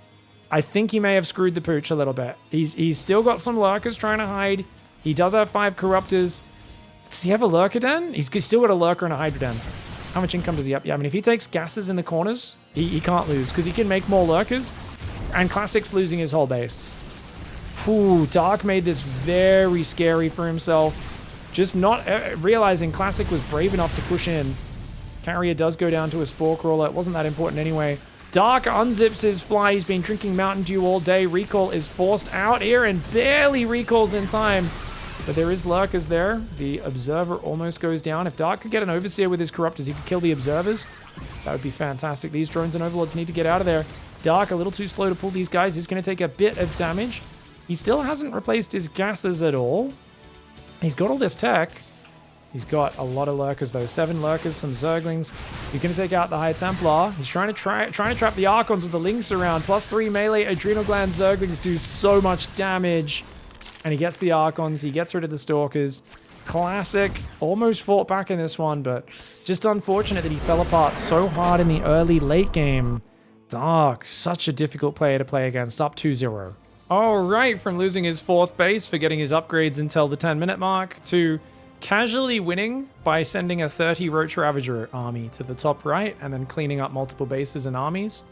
I think he may have screwed the pooch a little bit. He's still got some Lurkers trying to hide. He does have 5 Corruptors. Does he have a Lurker Den? He's still got a Lurker and a Hydra Den. How much income does he have? Yeah, I mean, if he takes gases in the corners, he can't lose because he can make more Lurkers. And Classic's losing his whole base. Whew, Dark made this very scary for himself. Just not realizing Classic was brave enough to push in. Carrier does go down to a Spore Crawler. It wasn't that important anyway. Dark unzips his fly. He's been drinking Mountain Dew all day. Recall is forced out here and barely recalls in time. But there is Lurkers there. The Observer almost goes down. If Dark could get an Overseer with his Corruptors, he could kill the Observers. That would be fantastic. These drones and overlords need to get out of there. Dark, a little too slow to pull these guys. He's going to take a bit of damage. He still hasn't replaced his gases at all. He's got all this tech. He's got a lot of lurkers, though. 7 lurkers, some zerglings. He's going to take out the High Templar. He's trying to trap the Archons with the Lynx around. +3 melee Adrenal Gland zerglings do so much damage. And he gets the Archons. He gets rid of the Stalkers. Classic. Almost fought back in this one, but just unfortunate that he fell apart so hard in the early, late game. Dark, such a difficult player to play against. Up 2-0. All right, from losing his 4th base for getting his upgrades until the 10-minute mark to casually winning by sending a 30 Roach Ravager army to the top right and then cleaning up multiple bases and armies.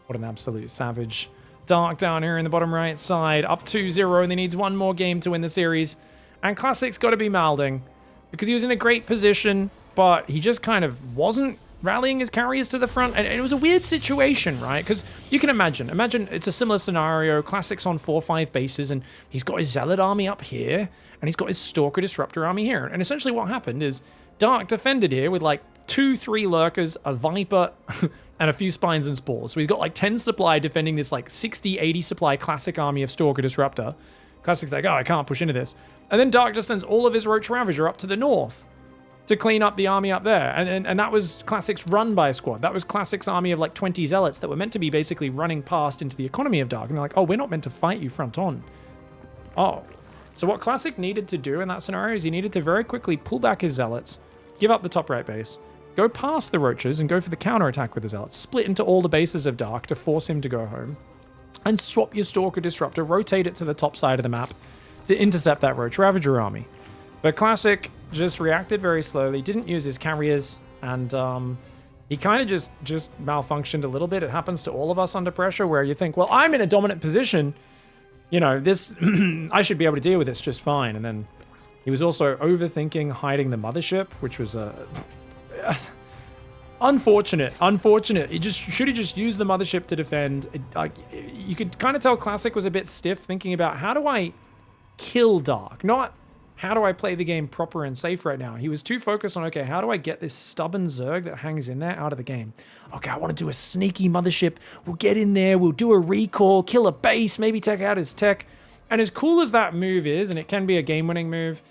What an absolute savage. Dark down here in the bottom right side, up 2-0, and he needs one more game to win the series. And Classic's got to be mouthing because he was in a great position, but he just kind of wasn't rallying his carriers to the front. And it was a weird situation, right? Because you can imagine it's a similar scenario. Classic's on 4-5 bases, and he's got his Zealot army up here, and he's got his Stalker Disruptor army here. And essentially what happened is Dark defended here with like 2-3 Lurkers, a Viper, and a few Spines and Spores. So he's got like 10 supply defending this like 60-80 supply Classic army of Stalker Disruptor. Classic's like, oh, I can't push into this. And then Dark just sends all of his Roach Ravager up to the north to clean up the army up there. And that was Classic's run-by squad. That was Classic's army of like 20 Zealots that were meant to be basically running past into the economy of Dark. And they're like, oh, we're not meant to fight you front on. Oh. So what Classic needed to do in that scenario is he needed to very quickly pull back his Zealots, give up the top right base, go past the Roaches and go for the counterattack with the Zealots, split into all the bases of Dark to force him to go home, and swap your Stalker Disruptor, rotate it to the top side of the map to intercept that Roach Ravager army. But Classic just reacted very slowly, didn't use his carriers, and he kind of just malfunctioned a little bit. It happens to all of us under pressure where you think, well, I'm in a dominant position, you know, this, I should be able to deal with this just fine. And then he was also overthinking hiding the mothership, which was unfortunate. He should have just used the mothership to defend. You could kind of tell Classic was a bit stiff, thinking about how do I kill Dark, not how do I play the game proper and safe right now. He was too focused on, okay, how do I get this stubborn Zerg that hangs in there out of the game? Okay, I want to do a sneaky mothership. We'll get in there, we'll do a recall, kill a base, maybe take out his tech. And as cool as that move is, and it can be a game-winning move,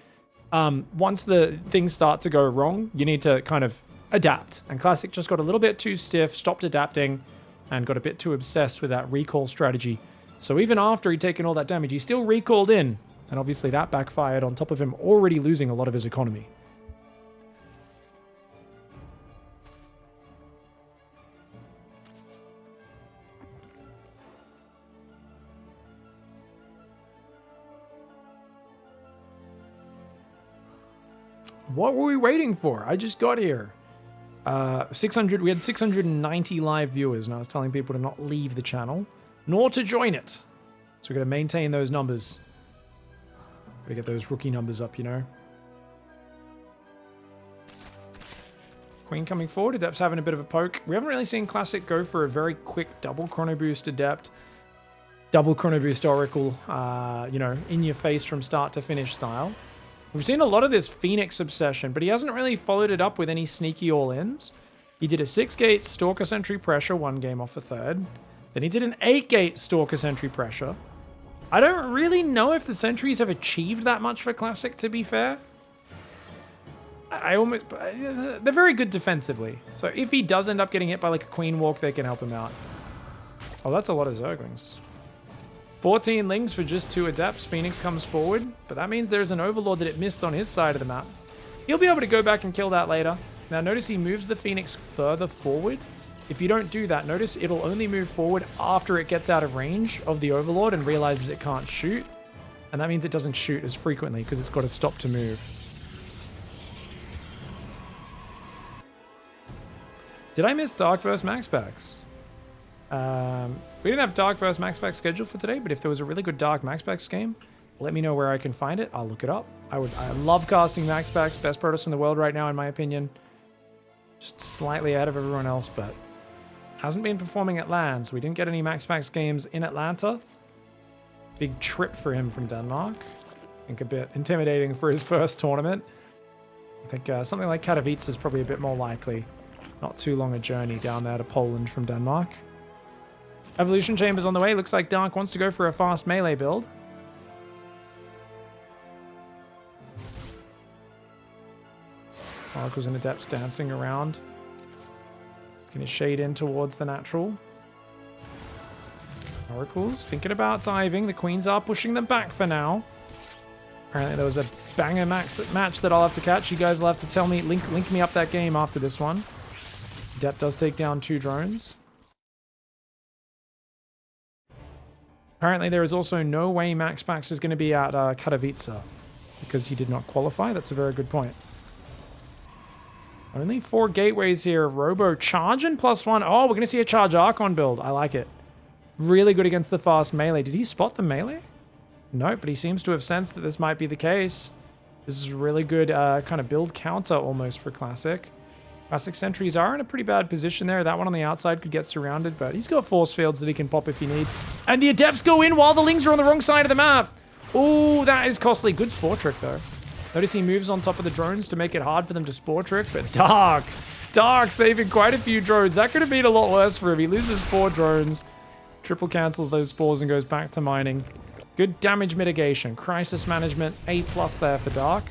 once the things start to go wrong, you need to kind of adapt. And Classic just got a little bit too stiff, stopped adapting, and got a bit too obsessed with that recall strategy. So even after he'd taken all that damage, he still recalled in. And obviously that backfired on top of him already losing a lot of his economy. What were we waiting for? I just got here. We had 690 live viewers, and I was telling people to not leave the channel, nor to join it. So we're going to maintain those numbers. Gotta get those rookie numbers up, you know. Queen coming forward. Adept's having a bit of a poke. We haven't really seen Classic go for a very quick double Chrono Boost Adept. Double Chrono Boost Oracle, you know, in your face from start to finish style. We've seen a lot of this Phoenix obsession, but he hasn't really followed it up with any sneaky all-ins. He did a 6-gate Stalker Sentry Pressure, 1 game off a third. Then he did an 8-gate Stalker Sentry Pressure. I don't really know if the sentries have achieved that much for Classic, to be fair. They're very good defensively. So if he does end up getting hit by like a Queen Walk, they can help him out. Oh, that's a lot of Zerglings. 14 Lings for just 2 Adepts. Phoenix comes forward, but that means there's an Overlord that it missed on his side of the map. He'll be able to go back and kill that later. Now notice he moves the Phoenix further forward. If you don't do that, notice it'll only move forward after it gets out of range of the Overlord and realizes it can't shoot. And that means it doesn't shoot as frequently because it's got to stop to move. Did I miss Dark vs. Max Packs? We didn't have Dark vs. Max Packs scheduled for today, but if there was a really good Dark Max Packs game, let me know where I can find it. I'll look it up. I love casting Max Packs. Best Protoss in the world right now, in my opinion. Just slightly ahead of everyone else, but hasn't been performing at LAN, so we didn't get any Max Packs games in Atlanta. Big trip for him from Denmark. I think a bit intimidating for his first tournament. I think something like Katowice is probably a bit more likely. Not too long a journey down there to Poland from Denmark. Evolution Chamber's on the way. Looks like Dark wants to go for a fast melee build. Oracles and Adepts dancing around. Gonna shade in towards the natural. Oracles thinking about diving. The Queens are pushing them back for now. Apparently there was a banger match that I'll have to catch. You guys will have to tell me, link me up that game after this one. Adept does take down 2 drones. Apparently there is also no way Max Pax is going to be at Katowice because he did not qualify. That's a very good point. Only 4 gateways here. Robo charging +1. Oh, we're going to see a charge Archon build. I like it. Really good against the fast melee. Did he spot the melee? Nope, but he seems to have sensed that this might be the case. This is really good kind of build counter almost for Classic. Classic sentries are in a pretty bad position there. That one on the outside could get surrounded, but he's got force fields that he can pop if he needs. And the Adepts go in while the Lings are on the wrong side of the map. Oh, that is costly. Good spore trick, though. Notice he moves on top of the drones to make it hard for them to spore trick, but Dark saving quite a few drones. That could have been a lot worse for him. He loses 4 drones, triple cancels those spores and goes back to mining. Good damage mitigation. Crisis management, A+ there for Dark.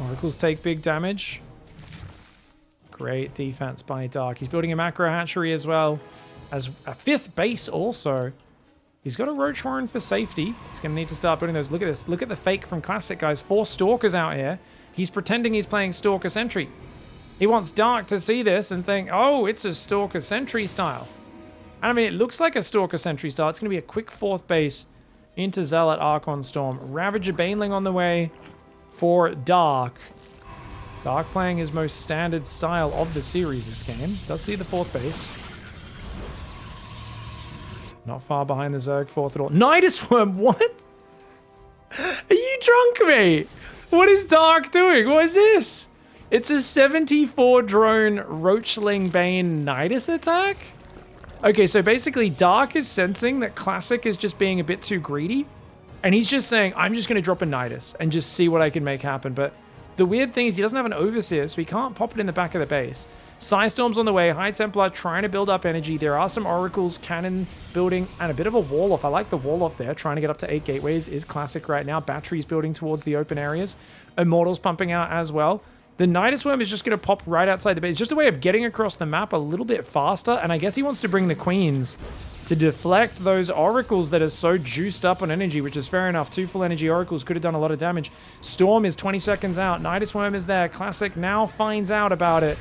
Oracles take big damage. Great defense by Dark. He's building a macro hatchery as well as a 5th base also. He's got a Roach Warren for safety. He's going to need to start building those. Look at this. Look at the fake from Classic, guys. 4 Stalkers out here. He's pretending he's playing Stalker Sentry. He wants Dark to see this and think, oh, it's a Stalker Sentry style. And I mean, it looks like a Stalker Sentry style. It's going to be a quick 4th base into Zealot Archon Storm. Ravager Baneling on the way for Dark. Dark playing his most standard style of the series this game. Does see the 4th base. Not far behind the Zerg 4th at all. Nidus Worm, what? Are you drunk, mate? What is Dark doing? What is this? It's a 74 drone Roachling Bane Nidus attack? Okay, so basically Dark is sensing that Classic is just being a bit too greedy. And he's just saying, I'm just going to drop a Nidus and just see what I can make happen. But the weird thing is he doesn't have an Overseer, so he can't pop it in the back of the base. Psystorm's on the way. High Templar trying to build up energy. There are some Oracles, Cannon building, and a bit of a wall-off. I like the wall-off there. Trying to get up to 8 gateways is Classic right now. Batteries building towards the open areas. Immortals pumping out as well. The Nidus Worm is just going to pop right outside the base. Just a way of getting across the map a little bit faster. And I guess he wants to bring the Queens to deflect those Oracles that are so juiced up on energy, which is fair enough. 2 full energy Oracles could have done a lot of damage. Storm is 20 seconds out. Nidus Worm is there. Classic now finds out about it.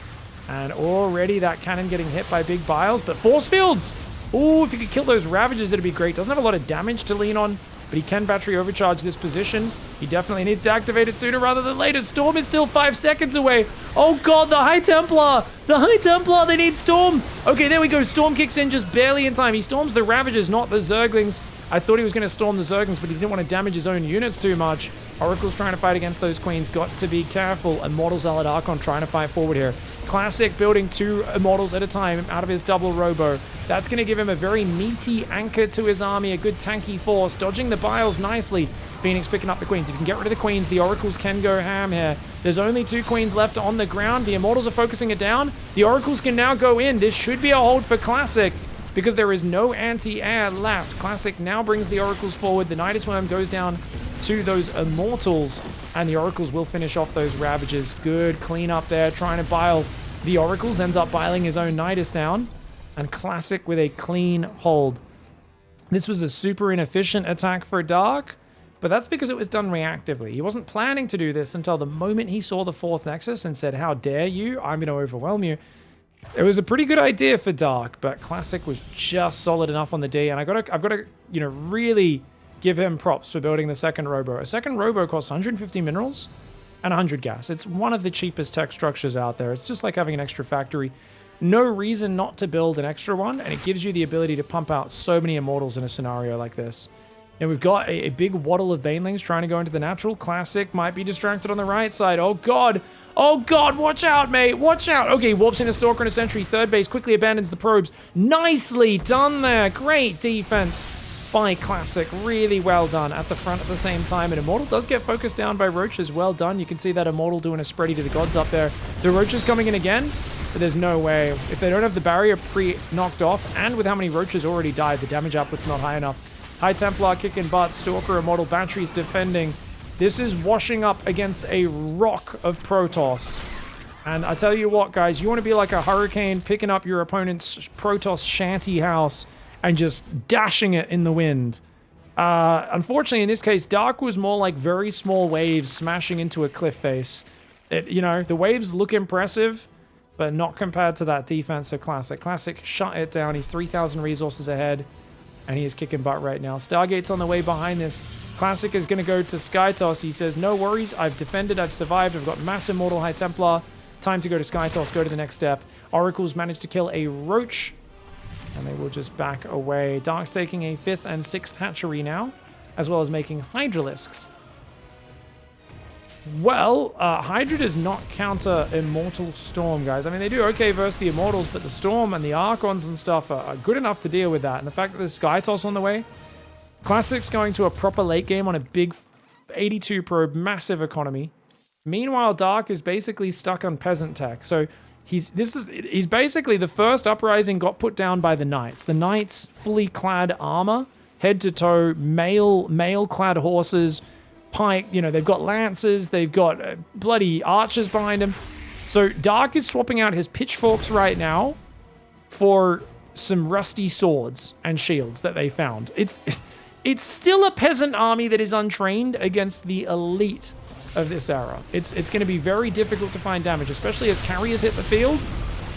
And already that cannon getting hit by big biles. But force fields! Oh, if he could kill those Ravagers, it'd be great. Doesn't have a lot of damage to lean on, but he can battery overcharge this position. He definitely needs to activate it sooner rather than later. Storm is still 5 seconds away. Oh god, the High Templar! The High Templar, they need Storm! Okay, there we go. Storm kicks in just barely in time. He storms the Ravagers, not the Zerglings. I thought he was going to storm the Zerglings, but he didn't want to damage his own units too much. Oracle's trying to fight against those Queens. Got to be careful. Immortal Zealot Archon trying to fight forward here. Classic building 2 Immortals at a time out of his double Robo. That's going to give him a very meaty anchor to his army. A good tanky force. Dodging the Biles nicely. Phoenix picking up the Queens. If you can get rid of the Queens, the Oracles can go ham here. There's only 2 Queens left on the ground. The Immortals are focusing it down. The Oracles can now go in. This should be a hold for Classic, because there is no anti-air left. Classic now brings the Oracles forward. The Nidus Worm goes down to those Immortals, and the Oracles will finish off those Ravagers. Good cleanup there, trying to bile the Oracles. Ends up biling his own Nidus down, and Classic with a clean hold. This was a super inefficient attack for Dark, but that's because it was done reactively. He wasn't planning to do this until the moment he saw the 4th Nexus and said, how dare you? I'm going to overwhelm you. It was a pretty good idea for Dark, but Classic was just solid enough on the D, and I've got to, you know, really give him props for building the second Robo. A second Robo costs 150 minerals and 100 gas. It's one of the cheapest tech structures out there. It's just like having an extra factory. No reason not to build an extra one, and it gives you the ability to pump out so many Immortals in a scenario like this. And we've got a big waddle of Banelings trying to go into the natural. Classic might be distracted on the right side. Oh god! Oh god, watch out, mate! Watch out! Okay, warps in a Stalker and a Sentry. 3rd base quickly abandons the probes. Nicely done there! Great defense by Classic. Really well done at the front at the same time. And Immortal does get focused down by Roaches. Well done. You can see that Immortal doing a spready to the gods up there. The Roaches coming in again, but there's no way. If they don't have the barrier pre-knocked off, and with how many Roaches already died, the damage output's not high enough. High Templar kicking butt. Stalker, Immortal, Batteries defending. This is washing up against a rock of Protoss. And I tell you what, guys, you want to be like a hurricane picking up your opponent's Protoss shanty house and just dashing it in the wind. Unfortunately, in this case, Dark was more like very small waves smashing into a cliff face. You know, the waves look impressive, but not compared to that defense of Classic. Classic shut it down. He's 3,000 resources ahead, and he is kicking butt right now. Stargate's on the way behind this. Classic is going to go to Skytoss. He says, no worries, I've defended, I've survived, I've got Mass Immortal High Templar. Time to go to Skytoss, go to the next step. Oracle's managed to kill a Roach, and they will just back away. Dark's taking a 5th and 6th hatchery now, as well as making Hydralisks. Well, Hydra does not counter Immortal Storm, guys. I mean, they do okay versus the Immortals, but the Storm and the Archons and stuff are good enough to deal with that. And the fact that there's Skytoss on the way, Classic's going to a proper late game on a big 82 probe, massive economy. Meanwhile, Dark is basically stuck on peasant tech. So he's basically the first uprising got put down by the Knights. The Knights fully clad armor, head to toe, mail clad horses, pike, you know, they've got lances, they've got bloody archers behind him. So Dark is swapping out his pitchforks right now for some rusty swords and shields that they found. It's still a peasant army that is untrained against the elite of this era. It's going to be very difficult to find damage, especially as carriers hit the field.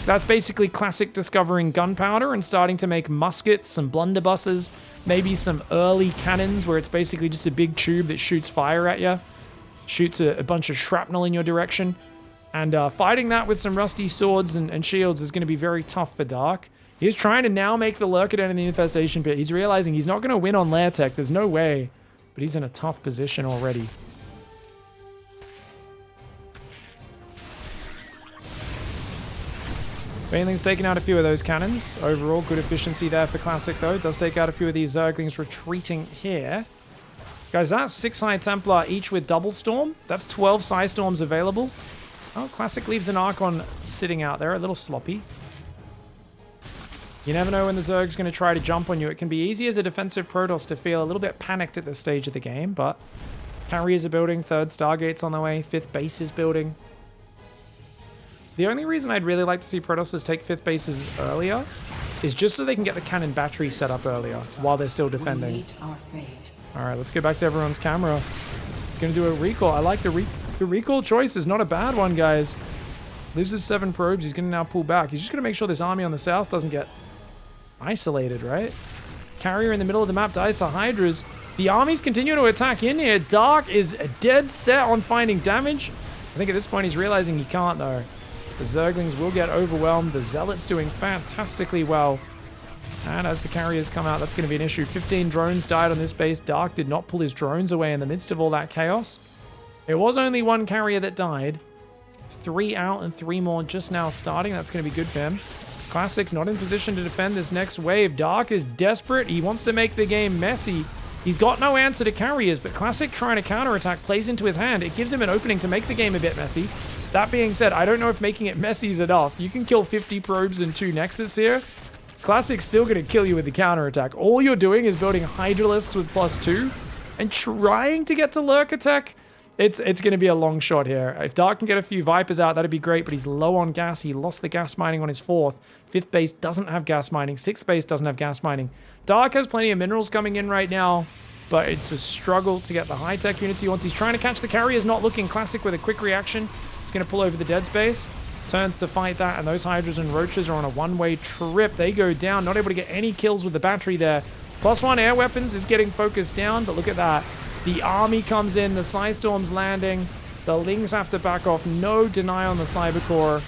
That's basically Classic discovering gunpowder and starting to make muskets, some blunderbusses, maybe some early cannons where it's basically just a big tube that shoots fire at you, shoots a bunch of shrapnel in your direction. And fighting that with some rusty swords and shields is going to be very tough for Dark. He's trying to now make the Lurker in the Infestation Pit. He's realizing he's not going to win on Lair Tech. There's no way. But he's in a tough position already. Baneling's taking out a few of those cannons. Overall, good efficiency there for Classic, though. Does take out a few of these Zerglings retreating here. Guys, that's 6 High Templar, each with Double Storm. That's 12 Psy Storms available. Oh, Classic leaves an Archon sitting out there, a little sloppy. You never know when the Zerg's going to try to jump on you. It can be easy as a defensive Protoss to feel a little bit panicked at this stage of the game, but carriers are building, 3rd Stargate's on the way, 5th base is building. The only reason I'd really like to see Protosses take 5th bases earlier is just so they can get the cannon battery set up earlier while they're still defending. Alright, let's go back to everyone's camera. It's going to do a recall. I like the recall choice is not a bad one, guys. Loses 7 probes. He's going to now pull back. He's just going to make sure this army on the south doesn't get isolated, right? Carrier in the middle of the map dies to Hydras. The armies continue to attack in here. Dark is dead set on finding damage. I think at this point he's realizing he can't, though. The Zerglings will get overwhelmed. The Zealots doing fantastically well. And as the carriers come out, that's going to be an issue. 15 drones died on this base. Dark did not pull his drones away in the midst of all that chaos. It was only 1 carrier that died. 3 out and 3 more just now starting. That's going to be good for him. Classic not in position to defend this next wave. Dark is desperate. He wants to make the game messy. He's got no answer to carriers, but Classic trying to counterattack plays into his hand. It gives him an opening to make the game a bit messy. That being said, I don't know if making it messy is enough. You can kill 50 probes and 2 Nexus here. Classic's still going to kill you with the counterattack. All you're doing is building Hydralisks with +2 and trying to get to Lurker Tech. It's going to be a long shot here. If Dark can get a few Vipers out, that'd be great, but he's low on gas. He lost the gas mining on his 4th. 5th base doesn't have gas mining. 6th base doesn't have gas mining. Dark has plenty of minerals coming in right now, but it's a struggle to get the high-tech units he wants. He's trying to catch the carriers, not looking. Classic with a quick reaction. He's going to pull over the dead space. Turns to fight that, and those Hydras and Roaches are on a one-way trip. They go down, not able to get any kills with the battery there. +1 air weapons is getting focused down, but look at that. The army comes in, the Psystorm's landing. The Lings have to back off. No deny on the Cybercore.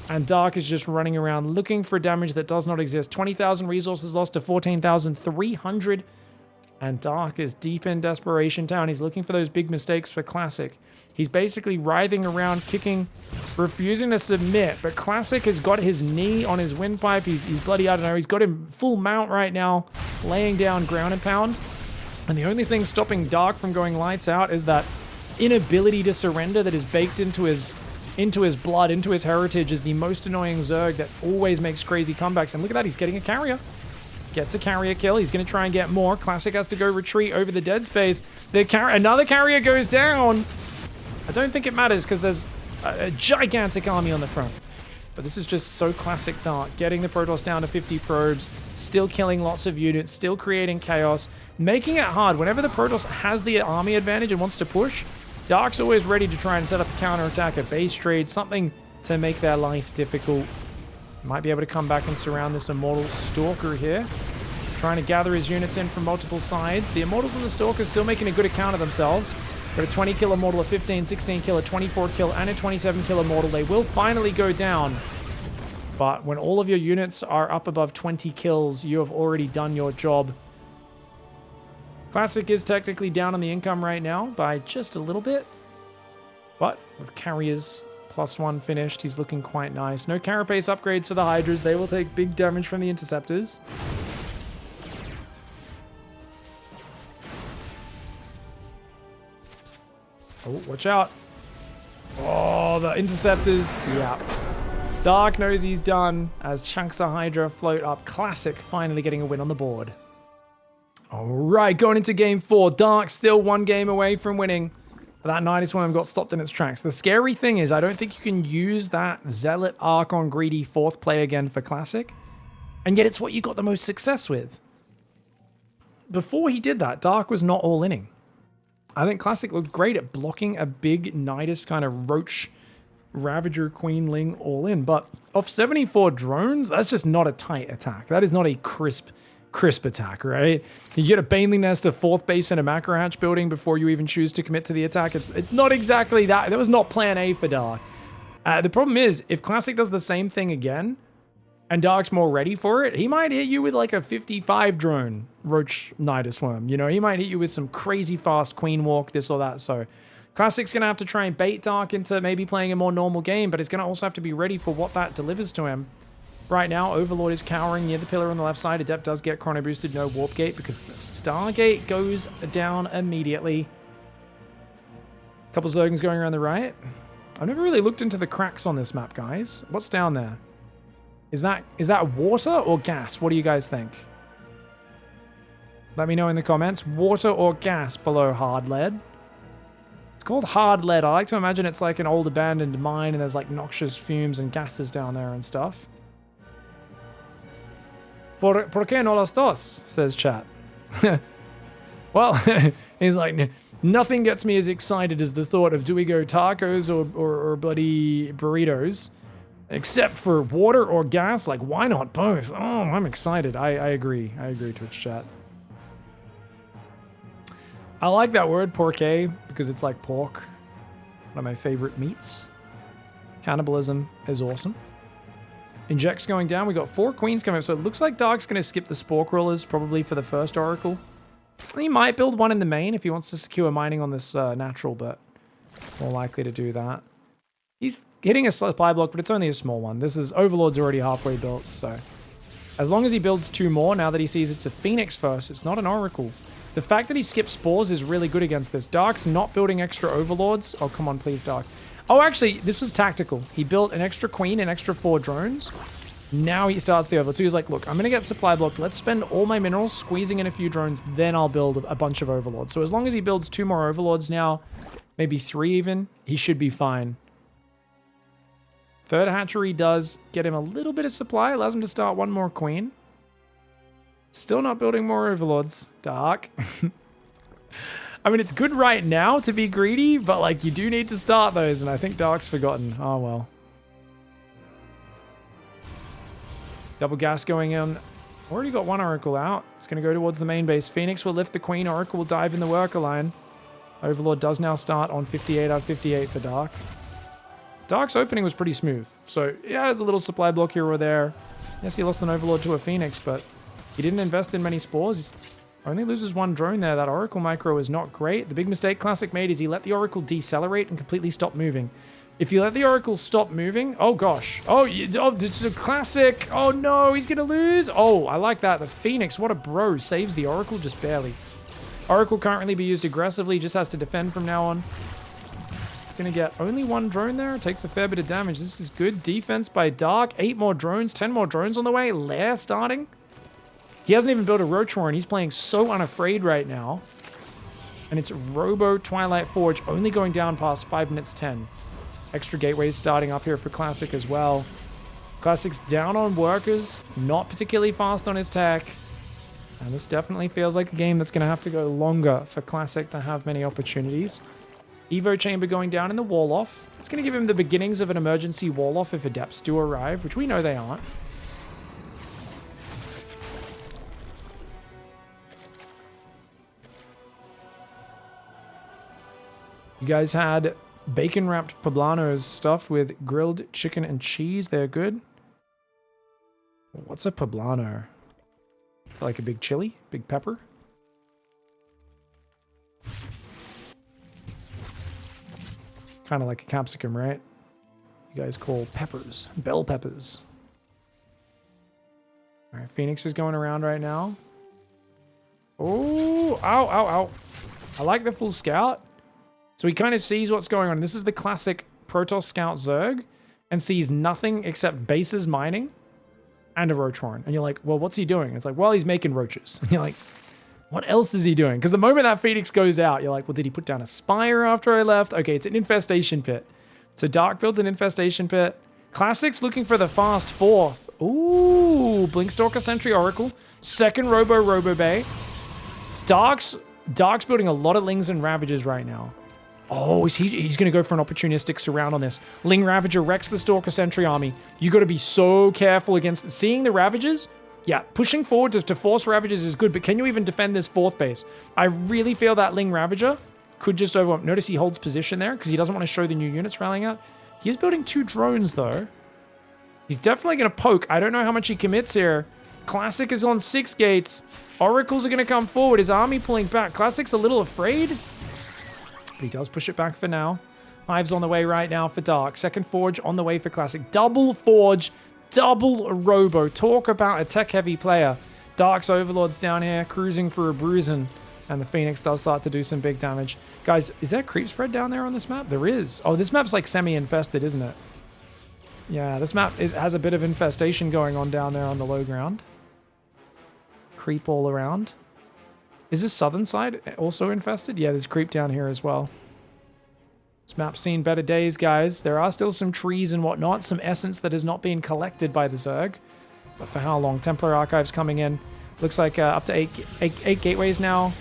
And Dark is just running around looking for damage that does not exist. 20,000 resources lost to 14,300. And Dark is deep in Desperation Town. He's looking for those big mistakes for Classic. He's basically writhing around, kicking, refusing to submit. But Classic has got his knee on his windpipe. He's bloody, I don't know, he's got him full mount right now, laying down ground and pound. And the only thing stopping Dark from going lights out is that inability to surrender that is baked into his blood, into his heritage, is the most annoying Zerg that always makes crazy comebacks. And look at that, he's getting a carrier. Gets a carrier kill. He's going to try and get more. Classic has to go retreat over the dead space. Another carrier goes down. I don't think it matters because there's a gigantic army on the front. But this is just so classic Dark. Getting the Protoss down to 50 probes. Still killing lots of units. Still creating chaos. Making it hard. Whenever the Protoss has the army advantage and wants to push, Dark's always ready to try and set up a counterattack, a base trade, something to make their life difficult. Might be able to come back and surround this Immortal Stalker here. Trying to gather his units in from multiple sides. The Immortals and the Stalker still making a good account of themselves. Got a 20 kill Immortal, a 15, 16 kill, a 24 kill, and a 27 kill Immortal. They will finally go down. But when all of your units are up above 20 kills, you have already done your job. Classic is technically down on the income right now by just a little bit. But with carriers +1 finished, he's looking quite nice. No carapace upgrades for the Hydras. They will take big damage from the Interceptors. Oh, watch out. Oh, the Interceptors. Yeah. Dark knows he's done as chunks of Hydra float up. Classic finally getting a win on the board. All right, going into game 4. Dark still one game away from winning. That Nidus Worm got stopped in its tracks. The scary thing is I don't think you can use that Zealot Arc on Greedy 4th play again for Classic. And yet it's what you got the most success with. Before he did that, Dark was not all-inning. I think Classic looked great at blocking a big Nidus kind of Roach Ravager Queenling all-in. But off 74 drones, that's just not a tight attack. That is not a crisp attack, right? You get a Baneling Nest, a 4th base, and a Macro Hatch building before you even choose to commit to the attack. It's not exactly that. That was not plan A for Dark. The problem is, if Classic does the same thing again, and Dark's more ready for it, he might hit you with like a 55 drone Roach Nidus Worm. You know, he might hit you with some crazy fast Queen Walk, this or that. So Classic's going to have to try and bait Dark into maybe playing a more normal game, but he's going to also have to be ready for what that delivers to him. Right now, Overlord is cowering near the pillar on the left side. Adept does get chrono boosted, no Warp Gate, because the Stargate goes down immediately. A couple Zergans going around the right. I've never really looked into the cracks on this map, guys. What's down there? Is that water or gas? What do you guys think? Let me know in the comments. Water or gas below hard lead? It's called hard lead. I like to imagine it's like an old abandoned mine and there's like noxious fumes and gases down there and stuff. ¿Por qué no los dos? Says chat. Well, he's like, nothing gets me as excited as the thought of do we go tacos or bloody burritos? Except for water or gas? Like, why not both? Oh, I'm excited. I agree. I agree, Twitch chat. I like that word, porque, because it's like pork. One of my favorite meats. Cannibalism is awesome. Inject's going down. We got 4 queens coming up, so it looks like Dark's going to skip the Spore Crawlers probably for the first Oracle. He might build one in the main if he wants to secure mining on this natural, but more likely to do that. He's hitting a supply block, but it's only a small one. This is Overlord's already halfway built, so as long as he builds 2 more, now that he sees it's a Phoenix first, it's not an Oracle. The fact that he skips Spores is really good against this. Dark's not building extra Overlords. Oh, come on, please, Dark. Oh, actually, this was tactical. He built an extra Queen and extra 4 drones. Now he starts the Overlord. So he's like, look, I'm going to get supply blocked. Let's spend all my minerals squeezing in a few drones. Then I'll build a bunch of Overlords. So as long as he builds 2 more Overlords now, maybe 3 even, he should be fine. Third hatchery does get him a little bit of supply. Allows him to start 1 more Queen. Still not building more Overlords. Dark. I mean, it's good right now to be greedy, but, like, you do need to start those, and I think Dark's forgotten. Oh, well. Double gas going in. Already got 1 Oracle out. It's going to go towards the main base. Phoenix will lift the Queen. Oracle will dive in the worker line. Overlord does now start on 58 out of 58 for Dark. Dark's opening was pretty smooth. So, yeah, there's a little supply block here or there. Yes, he lost an Overlord to a Phoenix, but he didn't invest in many spores. Only loses one drone there. That Oracle micro is not great. The big mistake Classic made is he let the Oracle decelerate and completely stop moving. If you let the Oracle stop moving... Oh, gosh. Oh, it's a Classic. Oh, no. He's going to lose. Oh, I like that. The Phoenix, what a bro. Saves the Oracle just barely. Oracle can't really be used aggressively. Just has to defend from now on. Going to get only one drone there. Takes a fair bit of damage. This is good defense by Dark. 8 more drones. 10 more drones on the way. Lair starting. He hasn't even built a Roach Warren. He's playing so unafraid right now. And it's Robo Twilight Forge only going down past 5 minutes 10. Extra gateways starting up here for Classic as well. Classic's down on workers. Not particularly fast on his tech. And this definitely feels like a game that's going to have to go longer for Classic to have many opportunities. Evo Chamber going down in the wall-off. It's going to give him the beginnings of an emergency wall-off if Adepts do arrive, which we know they aren't. You guys had bacon-wrapped poblanos stuffed with grilled chicken and cheese. They're good. What's a poblano? Like a big chili? Big pepper? Kind of like a capsicum, right? You guys call peppers. Bell peppers. All right, Phoenix is going around right now. Oh, ow, ow, ow. I like the full scout. So he kind of sees what's going on. This is the classic Protoss Scout Zerg and sees nothing except bases mining and a Roach Warren. And you're like, well, what's he doing? It's like, well, he's making roaches. And you're like, what else is he doing? Because the moment that Phoenix goes out, you're like, well, did he put down a Spire after I left? Okay, it's an infestation pit. So Dark builds an infestation pit. Classic's looking for the fast fourth. Ooh, Blinkstalker Sentry Oracle. Second Robo Bay. Dark's building a lot of Lings and Ravagers right now. Oh, he's going to go for an opportunistic surround on this. Ling Ravager wrecks the Stalker Sentry army. You got to be so careful against seeing the Ravagers. Yeah, pushing forward to force Ravagers is good, but can you even defend this fourth base? I really feel that Ling Ravager could just overwhelm. Notice he holds position there because he doesn't want to show the new units rallying out. He is building 2 drones, though. He's definitely going to poke. I don't know how much he commits here. Classic is on 6 gates. Oracles are going to come forward. His army pulling back. Classic's a little afraid. But he does push it back for now. Hive's on the way right now for Dark. Second Forge on the way for Classic. Double Forge, double Robo. Talk about a tech-heavy player. Dark's Overlord's down here, cruising for a bruising. And the Phoenix does start to do some big damage. Guys, is there creep spread down there on this map? There is. Oh, this map's like semi-infested, isn't it? Yeah, this map has a bit of infestation going on down there on the low ground. Creep all around. Is this southern side also infested? Yeah, there's creep down here as well. This map's seen better days, guys. There are still some trees and whatnot, some essence that has not been collected by the Zerg. But for how long? Templar Archives coming in. Looks like up to eight gateways now.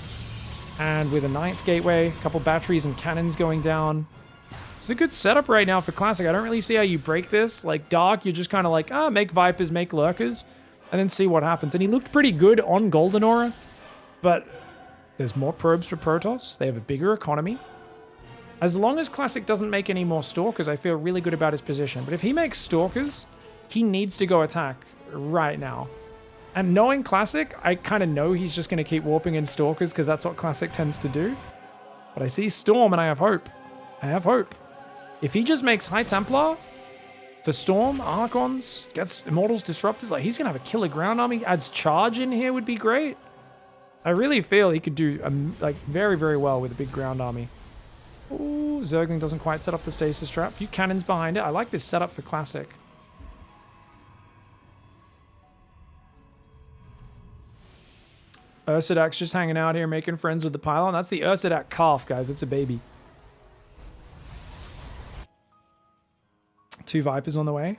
And with a 9th gateway, a couple batteries and cannons going down. It's a good setup right now for Classic. I don't really see how you break this. Like Dark, you're just kind of like, make Vipers, make Lurkers, and then see what happens. And he looked pretty good on Golden Aura, but there's more probes for Protoss. They have a bigger economy. As long as Classic doesn't make any more Stalkers, I feel really good about his position. But if he makes Stalkers, he needs to go attack right now. And knowing Classic, I kind of know he's just going to keep warping in Stalkers because that's what Classic tends to do. But I see Storm and I have hope. I have hope. If he just makes High Templar for Storm, Archons, gets Immortals, Disruptors, like he's going to have a killer ground army, adds Charge in here would be great. I really feel he could do like very, very well with a big ground army. Ooh, Zergling doesn't quite set off the stasis trap. A few cannons behind it. I like this setup for Classic. Ursadak's just hanging out here, making friends with the pylon. That's the Ursadak calf, guys. That's a baby. 2 Vipers on the way.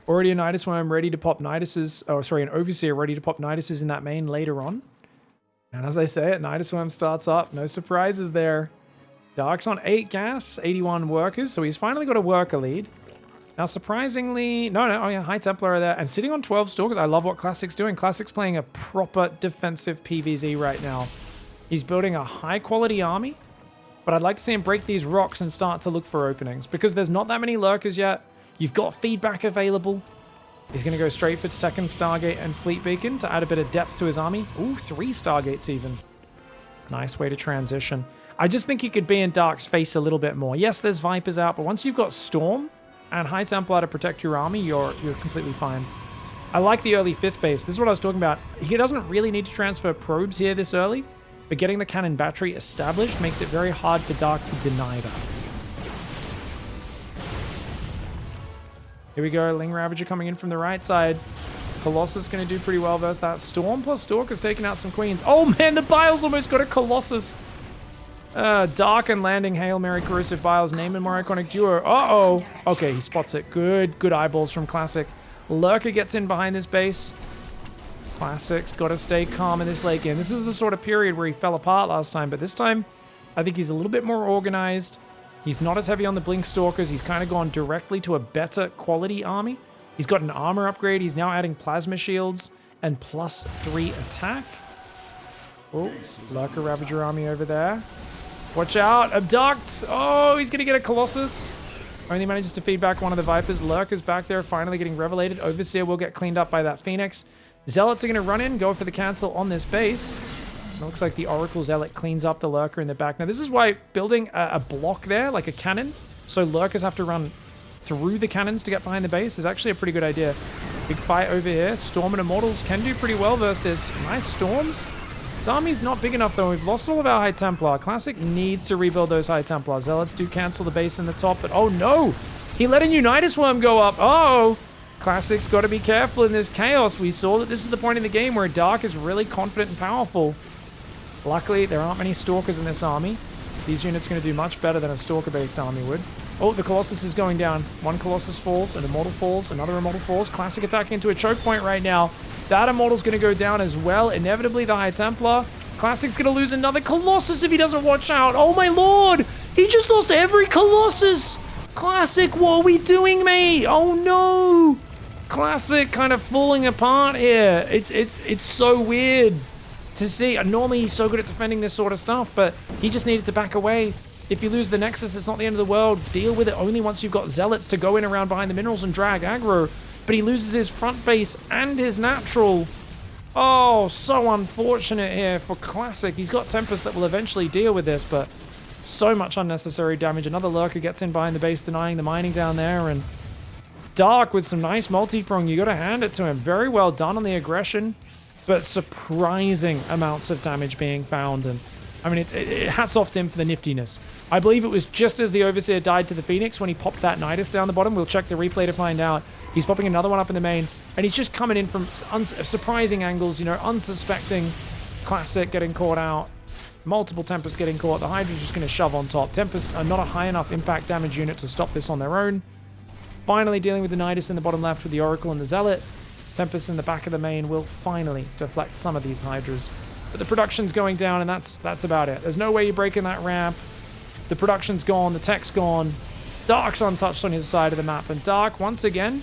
Already a Nidus Worm ready to pop Niduses. Oh, sorry, an Overseer ready to pop Niduses in that main later on. And as I say it, Nidus Worm starts up. No surprises there. Dark's on 8 gas, 81 workers, so he's finally got a worker lead. Now, surprisingly... Oh yeah, High Templar are there. And sitting on 12 Stalkers, I love what Classic's doing. Classic's playing a proper defensive PvZ right now. He's building a high-quality army, but I'd like to see him break these rocks and start to look for openings, because there's not that many Lurkers yet. You've got feedback available. He's going to go straight for 2nd Stargate and Fleet Beacon to add a bit of depth to his army. Ooh, 3 Stargates even. Nice way to transition. I just think you could be in Dark's face a little bit more. Yes, there's Vipers out, but once you've got Storm and High Templar to protect your army, you're completely fine. I like the early 5th base. This is what I was talking about. He doesn't really need to transfer probes here this early, but getting the cannon battery established makes it very hard for Dark to deny that. Here we go, Ling Ravager coming in from the right side. Colossus going to do pretty well versus that. Storm plus Stalker's taking out some queens. Oh man, the Biles almost got a Colossus. Dark and landing Hail Mary Corrosive Biles, name and more iconic duo. Uh-oh. Okay, he spots it. Good eyeballs from Classic. Lurker gets in behind this base. Classic's got to stay calm in this late game. This is the sort of period where he fell apart last time, but this time I think he's a little bit more organized. He's not as heavy on the Blink Stalkers. He's kind of gone directly to a better quality army. He's got an armor upgrade. He's now adding plasma shields and +3 attack. Oh, Lurker Ravager army over there. Watch out, Abduct. Oh, he's going to get a Colossus. Only manages to feed back one of the Vipers. Lurker's back there, finally getting revelated. Overseer will get cleaned up by that Phoenix. Zealots are going to run in, go for the cancel on this base. It looks like the Oracle Zealot cleans up the Lurker in the back. Now, this is why building a block there, like a cannon, so Lurkers have to run through the cannons to get behind the base, is actually a pretty good idea. Big fight over here. Storm and Immortals can do pretty well versus this. Nice Storms. His army's not big enough, though. We've lost all of our High Templar. Classic needs to rebuild those High Templar. Zealots do cancel the base in the top, but oh no! He let a Unitas Worm go up. Oh! Classic's got to be careful in this chaos. We saw that this is the point in the game where Dark is really confident and powerful. Luckily, there aren't many Stalkers in this army. These units are going to do much better than a Stalker-based army would. Oh, the Colossus is going down. One Colossus falls, an Immortal falls, another Immortal falls. Classic attacking into a choke point right now. That Immortal's going to go down as well. Inevitably, the High Templar. Classic's going to lose another Colossus if he doesn't watch out. Oh my lord! He just lost every Colossus! Classic, what are we doing, mate? Oh no! Classic kind of falling apart here. It's so weird to see. Normally he's so good at defending this sort of stuff, but he just needed to back away. If you lose the Nexus, it's not the end of the world. Deal with it only once you've got Zealots to go in around behind the minerals and drag aggro. But he loses his front base and his natural. Oh, so unfortunate here for Classic. He's got Tempest that will eventually deal with this, but so much unnecessary damage. Another Lurker gets in behind the base, denying the mining down there, and Dark with some nice multi-prong. You got to hand it to him. Very well done on the aggression, but surprising amounts of damage being found. And I mean, hats off to him for the niftiness. I believe it was just as the Overseer died to the Phoenix when he popped that Nidus down the bottom. We'll check the replay to find out. He's popping another one up in the main, and he's just coming in from surprising angles, you know, unsuspecting. Classic getting caught out. Multiple Tempests getting caught. The Hydra's just going to shove on top. Tempests are not a high enough impact damage unit to stop this on their own. Finally dealing with the Nidus in the bottom left with the Oracle and the Zealot. Tempest in the back of the main will finally deflect some of these Hydras. But the production's going down, and that's about it. There's no way you're breaking that ramp. The production's gone. The tech's gone. Dark's untouched on his side of the map. And Dark, once again,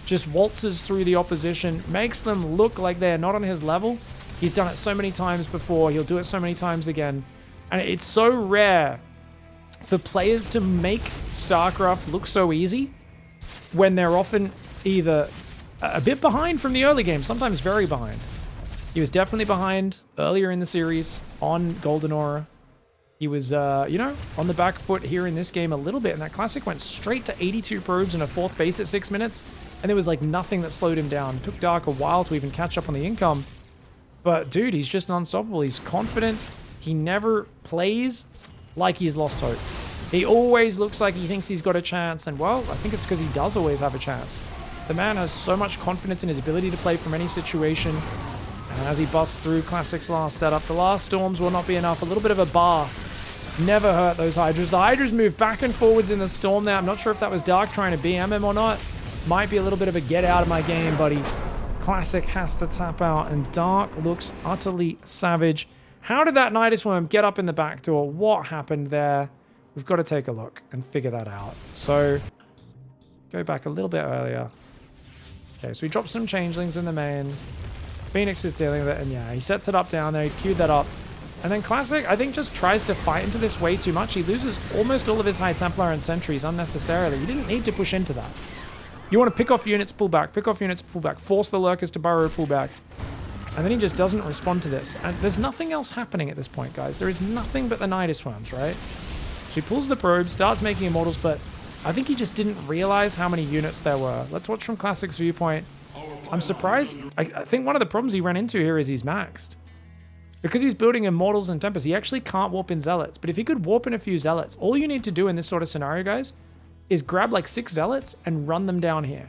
just waltzes through the opposition. Makes them look like they're not on his level. He's done it so many times before. He'll do it so many times again. And it's so rare for players to make StarCraft look so easy when they're often either a bit behind from the early game, sometimes very behind. He was definitely behind earlier in the series on Golden Aura. He was, you know, on the back foot here in this game a little bit, and that Classic went straight to 82 probes and a 4th base at 6 minutes, and there was like nothing that slowed him down. It took Dark a while to even catch up on the income. But dude, he's just unstoppable. He's confident. He never plays like he's lost hope. He always looks like he thinks he's got a chance, and well, I think it's because he does always have a chance. The man has so much confidence in his ability to play from any situation, and as he busts through Classic's last setup, the last Storms will not be enough. A little bit of a bath. Never hurt those Hydras. The Hydras move back and forwards in the Storm there. I'm not sure if that was Dark trying to BM him or not. Might be a little bit of a get out of my game, buddy. Classic has to tap out, and Dark looks utterly savage. How did that Nidus Worm get up in the back door? What happened there? We've got to take a look and figure that out. So, go back a little bit earlier. Okay, so he drops some changelings in the main. Phoenix is dealing with it, and yeah, he sets it up down there. He queued that up. And then Classic, I think, just tries to fight into this way too much. He loses almost all of his High Templar and Sentries unnecessarily. You didn't need to push into that. You want to pick off units, pull back. Pick off units, pull back. Force the Lurkers to burrow, pull back. And then he just doesn't respond to this. And there's nothing else happening at this point, guys. There is nothing but the Nidus Swarms, right? So he pulls the probe, starts making Immortals, but I think he just didn't realize how many units there were. Let's watch from Classic's viewpoint. I'm surprised. I think one of the problems he ran into here is he's maxed. Because he's building Immortals and Tempest, he actually can't warp in Zealots. But if he could warp in a few Zealots, all you need to do in this sort of scenario, guys, is grab like 6 Zealots and run them down here.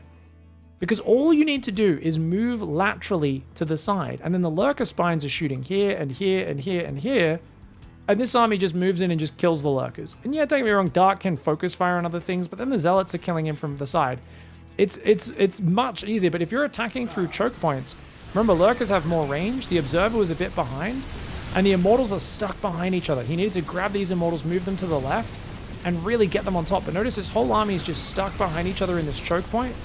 Because all you need to do is move laterally to the side, and then the Lurker Spines are shooting here and here and here and here, and this army just moves in and just kills the Lurkers. And yeah, don't get me wrong, Dark can focus fire on other things, but then the Zealots are killing him from the side. It's much easier, but if you're attacking through choke points, remember Lurkers have more range, the Observer was a bit behind, and the Immortals are stuck behind each other. He needed to grab these Immortals, move them to the left, and really get them on top. But notice this whole army is just stuck behind each other in this choke point.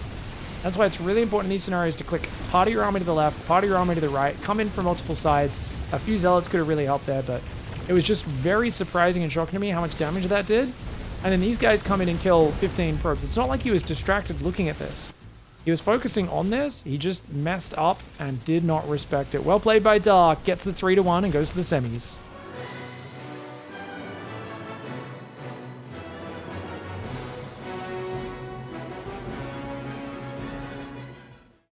That's why it's really important in these scenarios to click part of your army to the left, part of your army to the right, come in from multiple sides. A few Zealots could have really helped there, but it was just very surprising and shocking to me how much damage that did. And then these guys come in and kill 15 probes. It's not like he was distracted looking at this. He was focusing on this. He just messed up and did not respect it. Well played by Dark. Gets the 3-1 and goes to the semis.